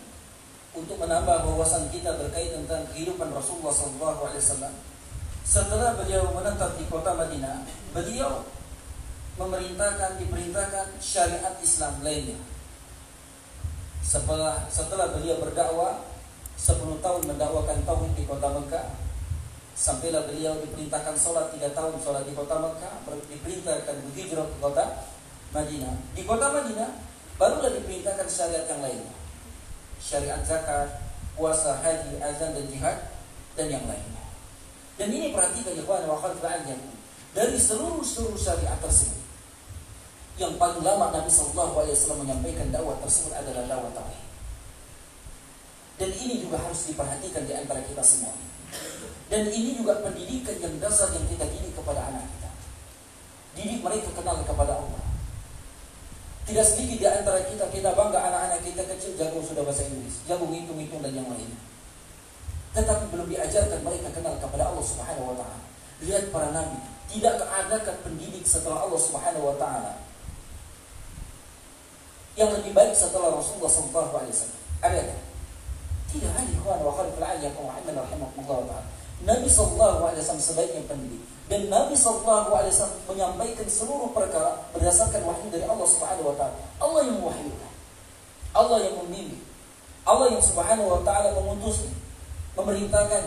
untuk menambah wawasan kita berkaitan tentang kehidupan Rasulullah SAW. Setelah beliau menetap di kota Madinah, beliau diperintahkan syariat Islam lainnya. Setelah beliau berdakwah 10 tahun mendakwakan tauhid di kota Mekah, sampailah beliau diperintahkan sholat 3 tahun sholat di kota Mekah, diperintahkan berhijrah ke kota Madinah. Di kota Madinah barulah diperintahkan syariat yang lainnya. Syariat zakat, puasa, haji, azan dan jihad dan yang lainnya. Dan ini perhatikan ikhwan wa akhwat fillah, dari seluruh syariat tersebut yang paling lama Nabi SAW menyampaikan dakwah tersebut adalah dakwah tauhid. Dan ini juga harus diperhatikan di antara kita semua. Dan ini juga pendidikan yang dasar yang kita didik kepada anak kita. Didik mereka kenal kepada Allah. Tidak sedikit di antara kita bangga anak-anak kita kecil jago sudah bahasa Inggris, jago ngitung-ngitung dan yang lainnya. Tetapi belum diajarkan mereka kenal kepada Allah Subhanahu wa taala. Lihat para nabi, tidak keadakan pendidik setelah Allah Subhanahu wa taala yang lebih baik setelah Rasulullah SAW. Ada? Tidak ada. Ikhwan wa akhwat fillah rahimakumullah taala. Nabi SAW sebaiknya pendidik. Dan Nabi SAW menyampaikan seluruh perkara berdasarkan wahyu dari Allah Subhanahu wa taala. Allah yang mewahyukan, Allah yang membimbing, Allah yang Subhanahu wa taala mengutusnya, memerintahkan,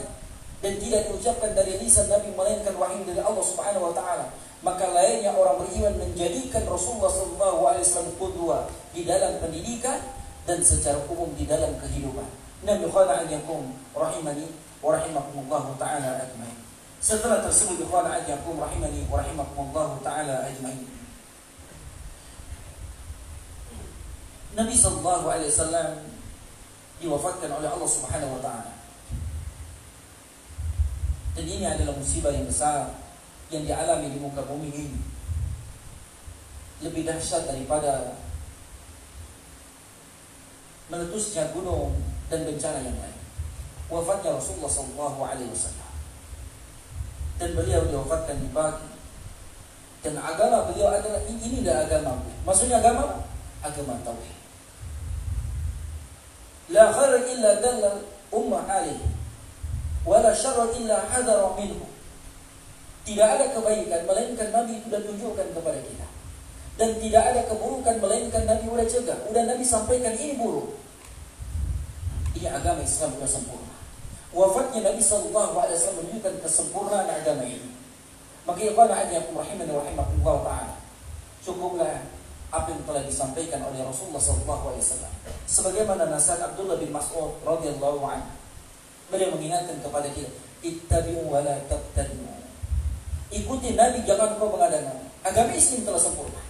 dan tidak diucapkan dari lisan Nabi melainkan wahyu dari Allah Subhanahu wa taala. Maka lainnya orang beriman menjadikan Rasulullah SAW qudwah di dalam pendidikan dan secara umum di dalam kehidupan. Nabi khana ajakum rahimani wa rahimakumullah ta'ala ajmain. Setelah tersebut khana ajakum rahimani wa rahimakumullah ta'ala ajmain. Nabi SAW diwafatkan oleh Allah Subhanahu wa taala. Dan ini adalah musibah yang besar yang dialami di muka bumi ini. Lebih dahsyat daripada meletusnya gunung dan bencana yang lain. Wafatnya Rasulullah SAW. Dan beliau diwafatkan di pagi. Dan agama beliau adalah ini adalah agama. Maksudnya agama? Agama tauhid. La khaira illa dalla ummah alaihi wa la syarra illa hadara minhu. Tidak ada kebaikan melainkan Nabi itu sudah tunjukkan kepada kita. Dan tidak ada keburukan melainkan Nabi sudah cegah. Sudah Nabi sampaikan ini buruk. Ini agama Islam sudah sempurna. Wafatnya Nabi SAW menunjukkan kesempurnaan agama ini. Maka ikhwan ajakum rahimani wa rahimakumullah ta'ala. Cukuplah apa yang telah disampaikan oleh Rasulullah SAW. Sebagaimana nasihat Abdullah bin Mas'ud radhiyallahu anhu. Beliau mengingatkan kepada kita, ittabi'u wa la tabtadi'u. Ikuti Nabi, jangan kau mengada-ngada. Agama Islam telah sempurna.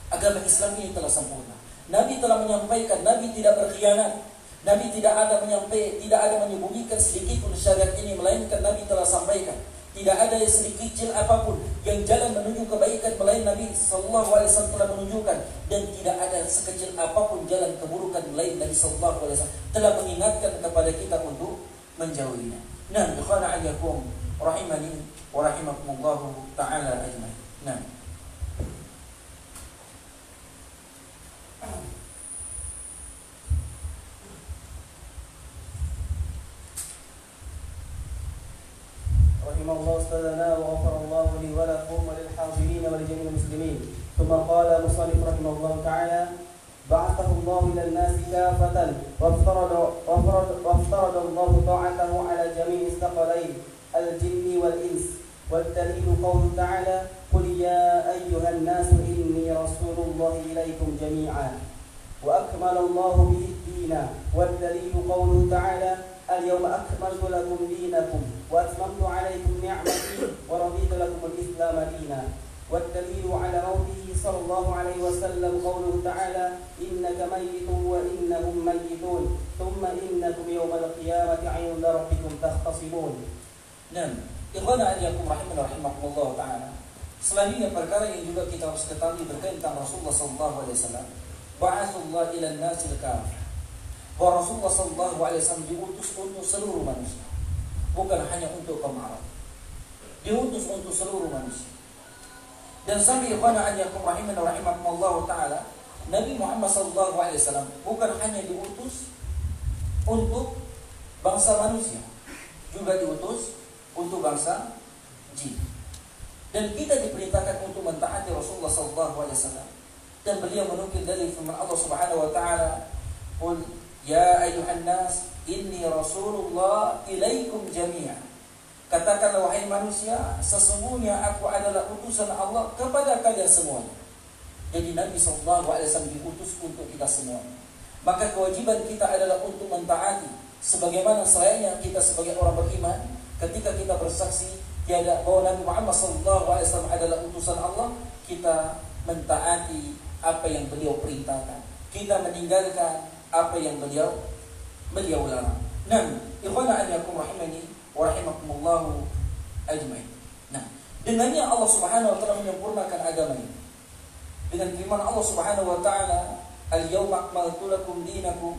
Agama Islam ini telah sempurna. Nabi telah menyampaikan, Nabi tidak berkhianat. Nabi tidak ada menyembunyikan sedikit pun syariat ini, melainkan Nabi telah sampaikan. Tidak ada yang sedikit kecil apapun yang jalan menuju kebaikan melainkan Nabi SAW telah menunjukkan. Dan tidak ada sekecil apapun jalan keburukan melainkan Nabi SAW telah mengingatkan kepada kita untuk menjauhinya. Nah, ikhwana ajakum rahimani wa rahimakumullah ta'ala ajmain. Nah, رحم الله أستاذنا وغفر الله لي ولكم وللحاضرين ولجميع المسلمين. ثم قال مصنف رحمه الله تعالى: بعثه الله إلى الناس كافة وافترض الله طاعته على جميع الثقلين الجن والإنس. والدليل قوله تعالى: قل يا أيها الناس إني رسول الله إليكم جميعا. وأكمل الله به الدين. والدليل قوله تعالى: اليوم أكملت لكم دينكم وأتممت عليكم نعمتي ورضيت لكم الإسلام دينا. والدليل على موته صلى الله عليه وسلم قوله تعالى: إنك ميت وإنهم ميتون ثم إنكم يوم القيامة عند ربكم تختصمون. Dan ikhwana ajakum rahimani rahimakumullah ta'ala. Selanjutnya perkara yang juga kita harus ketahui berkaitan tentang Rasulullah SAW. Ba'atsullah ila nasil kafir. Bahwa Rasulullah SAW diutus untuk seluruh manusia, bukan hanya untuk kaum Arab. Diutus untuk seluruh manusia. Dan sampai ikhwana ajakum rahimani rahimakumullah ta'ala, Nabi Muhammad SAW bukan hanya diutus untuk bangsa manusia, juga diutus untuk bangsa jin. Dan kita diperintahkan untuk mentaati Rasulullah SAW. Dan beliau menukil dari firman Allah Subhanahu wa taala, "Qul ya ayyuhan nas inni rasulullah ilaikum jami'an." Katakanlah wahai manusia, sesungguhnya aku adalah utusan Allah kepada kalian semuanya. Jadi Nabi SAW diutus untuk kita semua. Maka kewajiban kita adalah untuk mentaati. Sebagaimana selayaknya kita sebagai orang beriman, ketika kita bersaksi tiada bahwa Nabi Muhammad SAW adalah utusan Allah, kita mentaati apa yang beliau perintahkan. Kita meninggalkan apa yang beliau larang. Nah, ikhwana anyakum rahimani wa rahimakumullahu ajmain. Nah, dengannya Allah Subhanahu wa taala menyempurnakan agama ini. Dengan firman Allah Subhanahu wa taala, "Al-yawma akmaltu lakum dinakum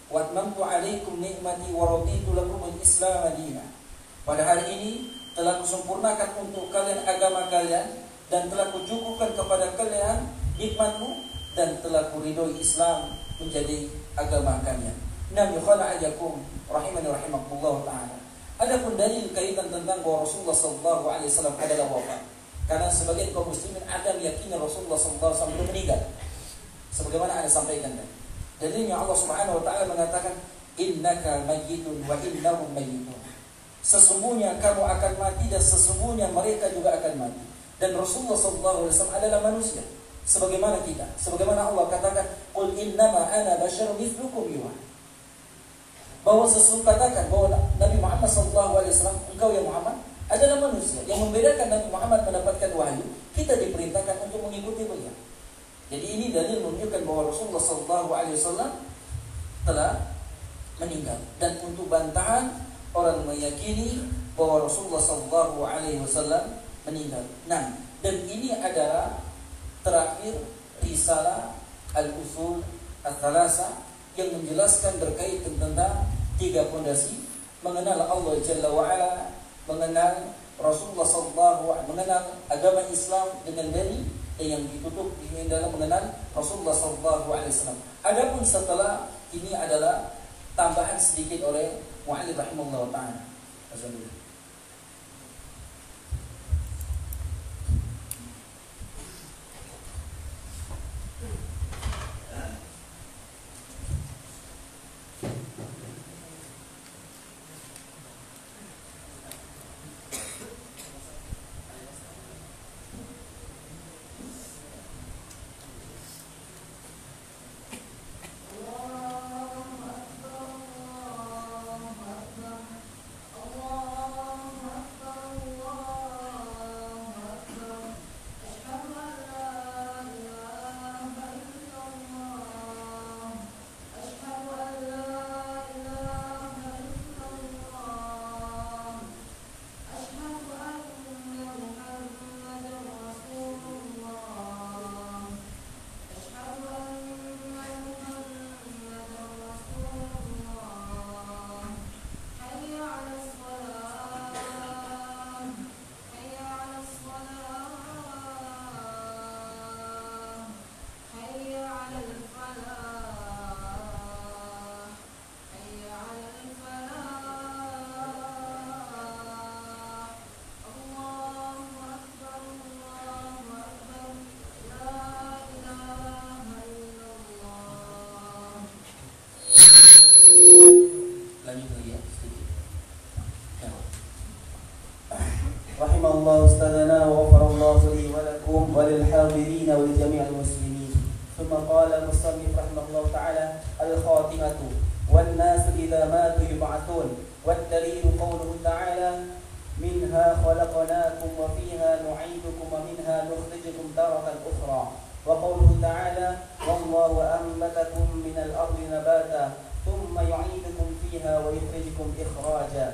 wa atmamtu 'alaikum ni'mati wa raditu lakum al-Islam dinan." Pada hari ini telah kusempurnakan untuk kalian agama kalian dan telah kucukupkan kepada kalian nikmatku dan telah kuridhoi Islam menjadi agama kalian. Nam yukhana ajakum rahimani rahimakumullah taala. Adapun dalil kaitan tentang bahwa Rasulullah sallallahu alaihi wasallam adalah wafat. Karena sebagian kaum muslimin ada meyakini Rasulullah SAW belum meninggal. Sebagaimana Anda sampaikan tadi. Dalilnya Allah Subhanahu wa taala mengatakan, "Innaka mayyitun wa innahum mayyitun." Sesungguhnya kamu akan mati dan sesungguhnya mereka juga akan mati. Dan Rasulullah SAW adalah manusia sebagaimana kita. Sebagaimana Allah katakan, "Qul innama ana basyarun mithlukum yuha." Bahwa katakan bahwa Nabi Muhammad SAW, engkau ya Muhammad adalah manusia. Yang membedakan Nabi Muhammad mendapatkan wahyu, kita diperintahkan untuk mengikuti beliau. Jadi ini dalil menunjukkan bahwa Rasulullah SAW telah meninggal. Dan untuk bantahan orang meyakini bahwa Rasulullah SAW meninggal. Nah, dan ini adalah terakhir risalah Al-Usul Al-Thalasa yang menjelaskan berkaitan tentang 3 pondasi: mengenal Allah Jalla wa'ala, mengenal Rasulullah SAW, mengenal agama Islam dengan dalil, dan yang ditutup ini adalah mengenal Rasulullah SAW. Adapun setelah ini adalah tambahan sedikit oleh Mu'allif rahimahullah ta'ala. Alhamdulillah. الله أستاذنا وغفر الله لي ولكم وللحاضرين ولجميع المسلمين. ثم قال المصنف رحمه الله تعالى: الخاتمة والناس إذا ماتوا يبعثون. والدليل قوله تعالى: منها خلقناكم وفيها نعيدكم ومنها نخرجكم تارة أخرى. وقوله تعالى: والله أنبتكم من الأرض نباتا ثم يعيدكم فيها ويخرجكم إخراجا.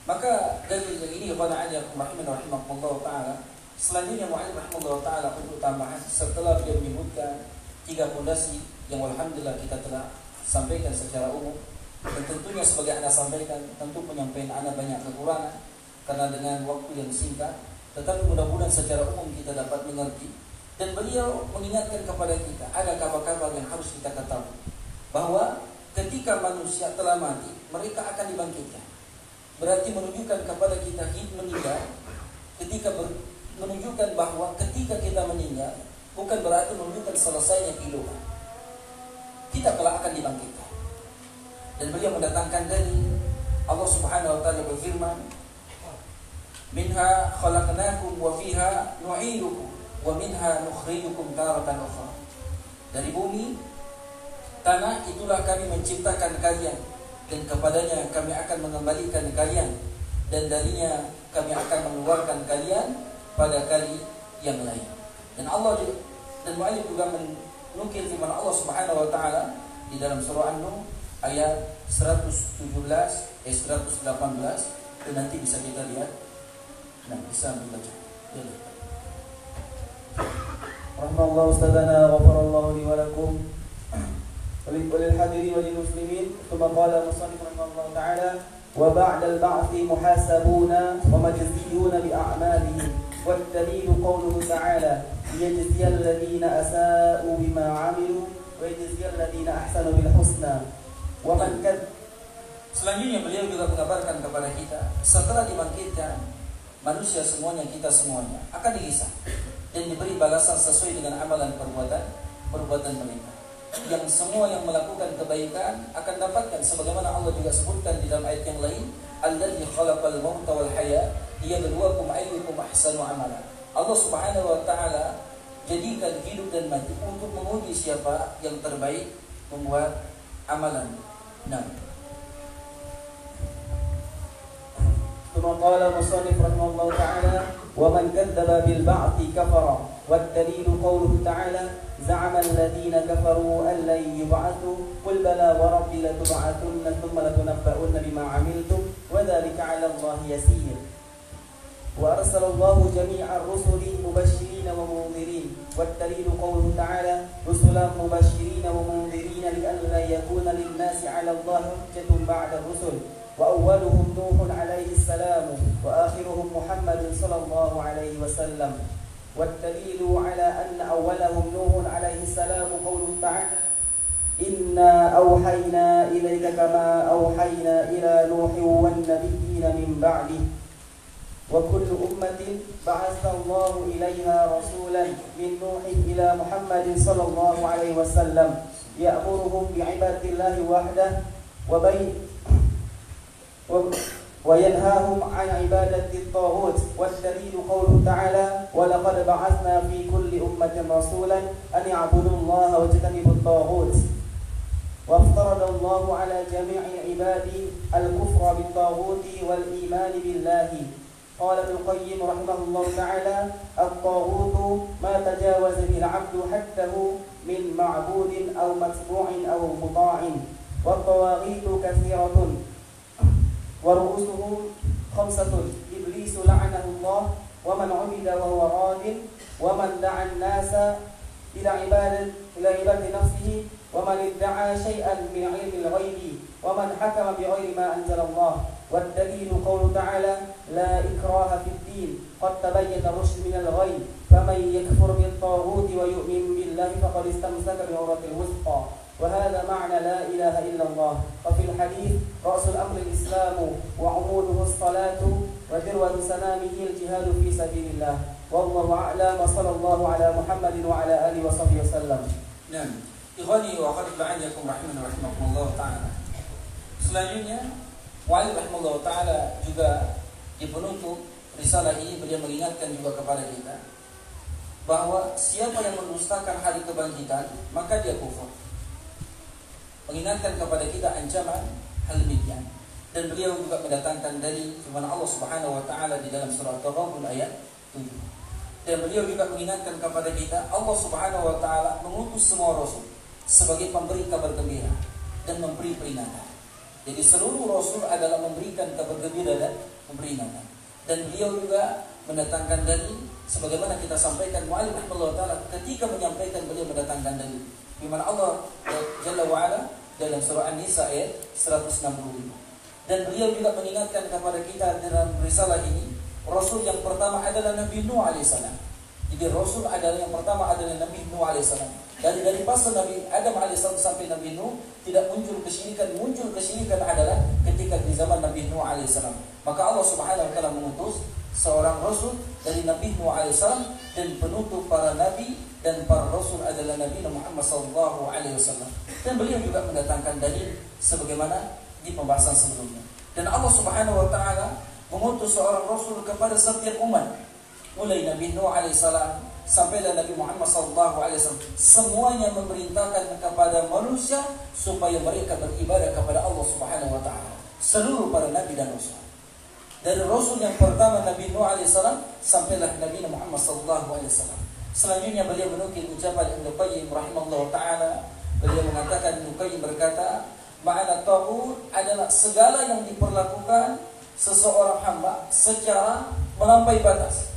Maka dalil yang ini kepada rahimahullah ta'ala. Selanjutnya Mu'allif rahimahullah ta'ala untuk tambahan setelah dia menyebutkan 3 fondasi yang alhamdulillah kita telah sampaikan secara umum. Dan tentunya sebagai Anda sampaikan, tentu penyampaian Anda banyak kekurangan karena dengan waktu yang singkat. Tetapi mudah-mudahan secara umum kita dapat mengerti. Dan beliau mengingatkan kepada kita ada kabar-kabar yang harus kita ketahui, bahwa ketika manusia telah mati, mereka akan dibangkitkan. Berarti menunjukkan kepada kita meninggal, menunjukkan bahwa ketika kita meninggal bukan berarti menunjukkan selesainya kehidupan. Kita kelak akan dibangkitkan. Dan beliau mendatangkan dari Allah Subhanahu wa taala berfirman: "Minha khalaqnakum wa fiha nu'idukum wa minha nukhrijukum taratan ukhra. Dari bumi, tanah itulah kami menciptakan kalian, dan kepadanya kami akan mengembalikan kalian, dan darinya kami akan mengeluarkan kalian pada kali yang lain. Dan Allah juga, dan mu'allif juga menukil firman Allah Subhanahu wa taala di dalam surah An-Nur ayat 117 118, itu nanti bisa kita lihat. Nah, bisa dibaca. Rahmanallahu ustadzana ghafarallahu li wa lakum وللحاضرين وللمسلمين. ثم قال المصنف رحمه الله تعالى: وبعد البعث محاسبون ومجزيون بأعمالهم، والدليل قوله تعالى: ليجزي الذين أساءوا بما عملوا ويجزي الذين أحسنوا بالحسنى ومن كذب. Selanjutnya beliau juga mengabarkan kepada kita, setelah dibangkitkan manusia semuanya, kita semuanya akan dihisab dan diberi balasan sesuai dengan amalan perbuatan mereka. Yang semua yang melakukan kebaikan akan dapatkan, sebagaimana Allah juga sebutkan di dalam ayat yang lain, alladzi khalaqal mauta wal haya liyabluwakum ayyukum ahsanu amala. Allah Subhanahu wa taala jadikan hidup dan mati untuk menguji siapa yang terbaik membuat amalan. Nah, ثم قال المصنف رحمه الله تعالى: ومن كذب بالبعث كفر، والدليل قوله تعالى: زعم الذين كفروا أن لن يبعثوا قل بلى وربي لتبعثن ثم لتنبؤن بما عملتم وذلك على الله يسير. وأرسل الله جميع الرسل مبشرين ومنذرين، والدليل قوله تعالى: رسلا مبشرين ومنذرين لئلا يكون للناس على الله حجة بعد الرسل، وأولهم نوح عليه السلام وآخرهم محمد صلى الله عليه وسلم. والدليل على أن أولهم نوح عليه السلام قوله تعالى: إنا أوحينا إليك كما أوحينا إلى نوح والنبيين من بعده، وكل أمة بعث الله إليها رسولا من نوح إلى محمد صلى الله عليه وسلم يأمرهم بعبادة الله وحده وينهاهم عن عبادة الطاغوت. والدليل قوله تعالى: ولقد بعثنا في كل أمة رسولا أن يعبدوا الله واجتنبوا الطاغوت. وافترض الله على جميع العباد الكفر بالطاغوت والإيمان بالله. قال ابن القيم رحمه الله تعالى: الطاغوت ما تجاوز به العبد حده من معبود أو متبوع أو مطاع. والطواغيت كثيرة ورؤوسهم 5: إبليس لعنه الله ومن عبد وهو راض، ومن دعا الناس إلى عبادة نفسه، ومن ادعى شيئا من علم الغيب، ومن حكم بغير ما أنزل الله. والدليل قوله تعالى: لا إكراه في الدين قد تبين الرشد من الغي، فمن يكفر بالطاغوت ويؤمن بالله فقد استمسك بعروة الوثقى. وهذا معنى لا إله إلا الله. وفي الحديث: رأس الأمر الإسلام وعموده الصلاة وذروة سنامه الجهاد في سبيل الله. والله أعلم، وصلى الله على محمد وعلى آله وصحبه وسلم. nah, ikhwani wa akhwati ba'dakum rahimani wa rahimakumullah ta'ala. Selanjutnya, mu'allif rahimahullah ta'ala juga di penutup risalah ini beliau mengingatkan juga kepada kita bahwa siapa yang mendustakan hari kebangkitan maka dia kufur. Mengingatkan kepada kita ancaman hal demikian. Dan beliau juga mendatangkan dari firman Allah Subhanahu wa taala di dalam surah At-Taghabun ayat 7. Dan beliau juga mengingatkan kepada kita, Allah Subhanahu wa taala mengutus semua rasul sebagai pemberi kabar gembira dan memberi peringatan. Jadi seluruh rasul adalah memberikan kabar gembira dan memperingatkan. Dan beliau juga mendatangkan dalil sebagaimana kita sampaikan mu'allif rahimahullah taala ketika menyampaikan beliau mendatangkan dalil. Firman Allah Jalla wa Ala dalam surah An-Nisa ayat 165. Dan beliau juga mengingatkan kepada kita dalam risalah ini, Rasul yang pertama adalah Nabi Nuh alaihissalam. Jadi Rasul adalah yang pertama adalah Nabi Nuh alaihissalam. Dari masa Nabi Adam alaihissalam sampai Nabi Nuh tidak muncul kesyirikan adalah ketika di zaman Nabi Nuh alaihissalam. Maka Allah Subhanahu wa taala mengutus seorang Rasul dari Nabi Nuh alaihissalam, dan penutup para nabi dan para rasul adalah Nabi Muhammad sallallahu alaihi wasallam. Dan beliau juga mendatangkan dalil sebagaimana di pembahasan sebelumnya. Dan Allah Subhanahu wa taala mengutus seorang rasul kepada setiap umat, mulai Nabi Nuh alaihissalam sampailah Nabi Muhammad SAW semuanya memerintahkan kepada manusia supaya mereka beribadah kepada Allah Subhanahu wa taala. Seluruh para nabi dan rasul. Dari rasul yang pertama Nabi Nuh alaihissalam sampailah Nabi Muhammad SAW. Selanjutnya beliau menukil ucapan Ibnu Qayyim rahimahullah taala. Beliau mengatakan, Ibnu Qayyim berkata, makna taghut adalah segala yang diperlakukan seseorang hamba secara melampaui batas,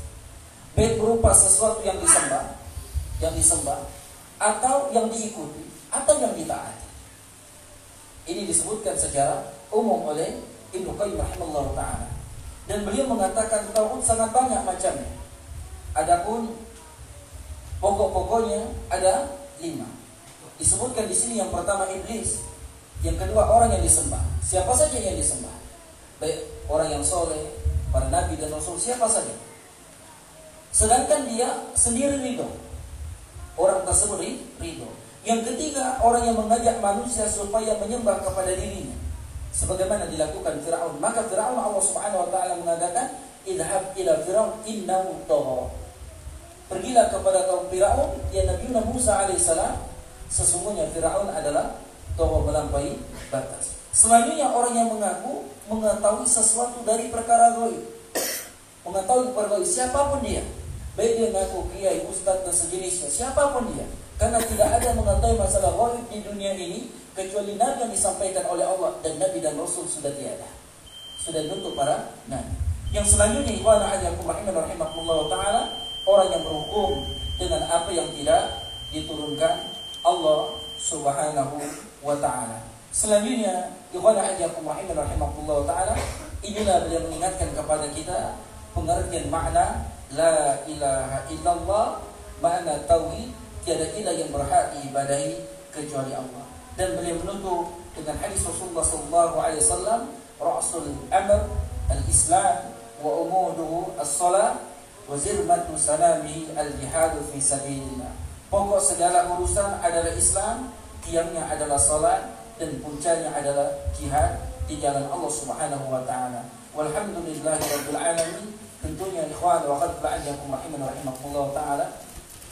baik berupa sesuatu yang disembah, atau yang diikuti, atau yang ditaati. Ini disebutkan secara umum oleh Ibnu Qayyim rahimahullah taala. Dan beliau mengatakan taghut sangat banyak macamnya. Adapun pokok-pokoknya ada 5. Disebutkan di sini yang pertama iblis, yang kedua orang yang disembah. Siapa saja yang disembah, baik orang yang soleh, para nabi dan rasul, siapa saja. Sedangkan dia sendiri ridho, orang tersebut ridho. Yang ketiga, orang yang mengajak manusia supaya menyembah kepada dirinya, sebagaimana dilakukan Fir'aun. Maka Fir'aun, Allah Subhanahu wa taala mengatakan, idhab ila Fir'aun innahu tagha. Pergilah kepada kaum Fir'aun, ya Nabi Musa alaihissalam, sesungguhnya Fir'aun adalah tagha, melampaui batas. Selanjutnya orang yang mengaku mengetahui sesuatu dari perkara gaib, mengetahui perkara gaib, siapapun dia, baik dia mengaku kiai, ustaz dan sejenisnya, siapapun dia, karena tidak ada mengetahui masalah gaib di dunia ini kecuali nabi yang disampaikan oleh Allah, dan nabi dan rasul sudah tiada, sudah untuk para nabi. Yang selanjutnya, ikhwan rahimakumullah taala, orang yang berhukum dengan apa yang tidak diturunkan Allah Subhanahu wa taala. Selanjutnya, ikhwan rahimakumullah taala, inilah beliau mengingatkan kepada kita pengertian makna la ilaha illallah, makna tauhid, tiada ilah yang berhak diibadahi kecuali Allah. Dan beliau menutup dengan hadis Rasulullah SAW, ra'sul amr al-islam wa umuduhu as-salat wa zirmatu sanamihi al-jihadu fi sabilillah. Pokok segala urusan adalah Islam, tiangnya adalah salat, dan puncaknya adalah jihad di jalan Allah Subhanahu wa taala. Walhamdulillahirabbil alamin. Tentunya ikhwan wa qad ba'dakum rahimakumullah taala,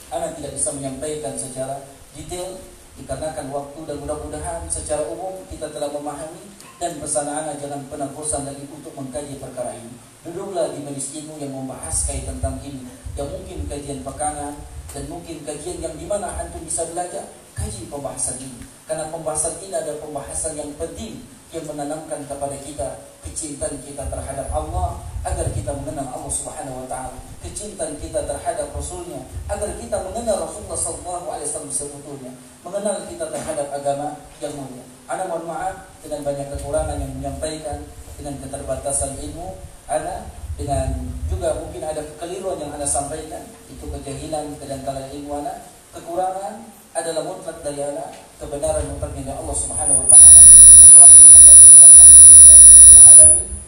ana tidak bisa menyampaikan secara detail dikarenakan waktu, dan mudah-mudahan secara umum kita telah memahami, dan pesan ana jangan pernah bosan lagi untuk mengkaji perkara ini. Duduklah di majelis ilmu yang membahas kaitan tentang ini, yang mungkin kajian pekangan dan mungkin kajian yang dimana antum bisa belajar, kaji pembahasan ini, karena pembahasan ini adalah pembahasan yang penting yang menanamkan kepada kita kecintaan kita terhadap Allah, agar kita mengenal Allah Subhanahu wa taala, kecintaan kita terhadap Rasulnya, agar kita mengenal Rasulullah SAW sebetulnya, mengenal kita terhadap agama yang mulia. Ana mohon maaf dengan banyak kekurangan yang menyampaikan, dengan keterbatasan ilmu ana, dengan juga mungkin ada kekeliruan yang ana sampaikan, itu kejahilan, kedangkalan ilmu ana. Kekurangan adalah mutlak dari ana, kebenaran mutlak dari Allah Subhanahu wa taala.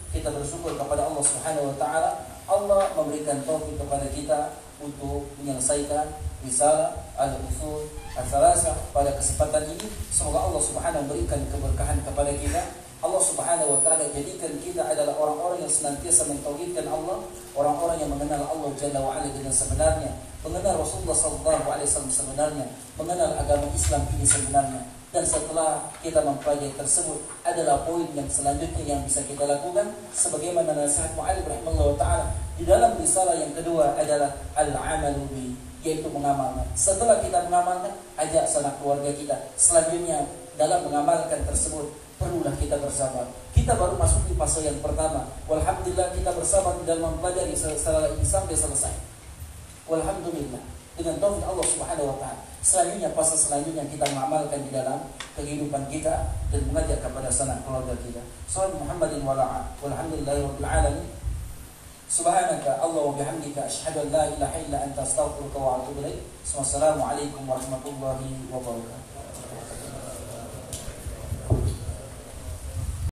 Kita bersyukur kepada Allah Subhanahu wa taala. Allah memberikan taufik kepada kita untuk menyelesaikan risalah al-usul al-thalasah pada kesempatan ini. Semoga Allah Subhanahu memberikan keberkahan kepada kita. Allah Subhanahu wa taala jadikan kita adalah orang-orang yang senantiasa mentauhidkan Allah, orang-orang yang mengenal Allah Jalla wa Ala dengan sebenarnya, mengenal Rasulullah SAW sebenarnya, mengenal agama Islam ini sebenarnya. Dan setelah kita mempelajari tersebut, adalah poin yang selanjutnya yang bisa kita lakukan, sebagaimana nasihat Mu'alib rahimahullah ta'ala di dalam risalah yang kedua adalah al-amalu bi, yaitu mengamalkan. Setelah kita mengamalkan, ajak sanak keluarga kita. Selanjutnya dalam mengamalkan tersebut, perlulah kita bersabar. Kita baru masuk di fase yang pertama. Walhamdulillah kita bersabar di dalam mempelajari salah ini sampai selesai. Walhamdulillah dengan taufik Allah Subhanahu wa taala. Selanjutnya fase selanjutnya kita mengamalkan di dalam kehidupan kita dan mengajak kepada sanak keluarga kita. Sallallahu Muhammadin walhamdulillahirabbil alamin. Subhanaka Allah wa bihamdika asyhadu an la ilaha illa anta astaghfiruka wa atubu ilaik. Wassalamu alaikum warahmatullahi wabarakatuh.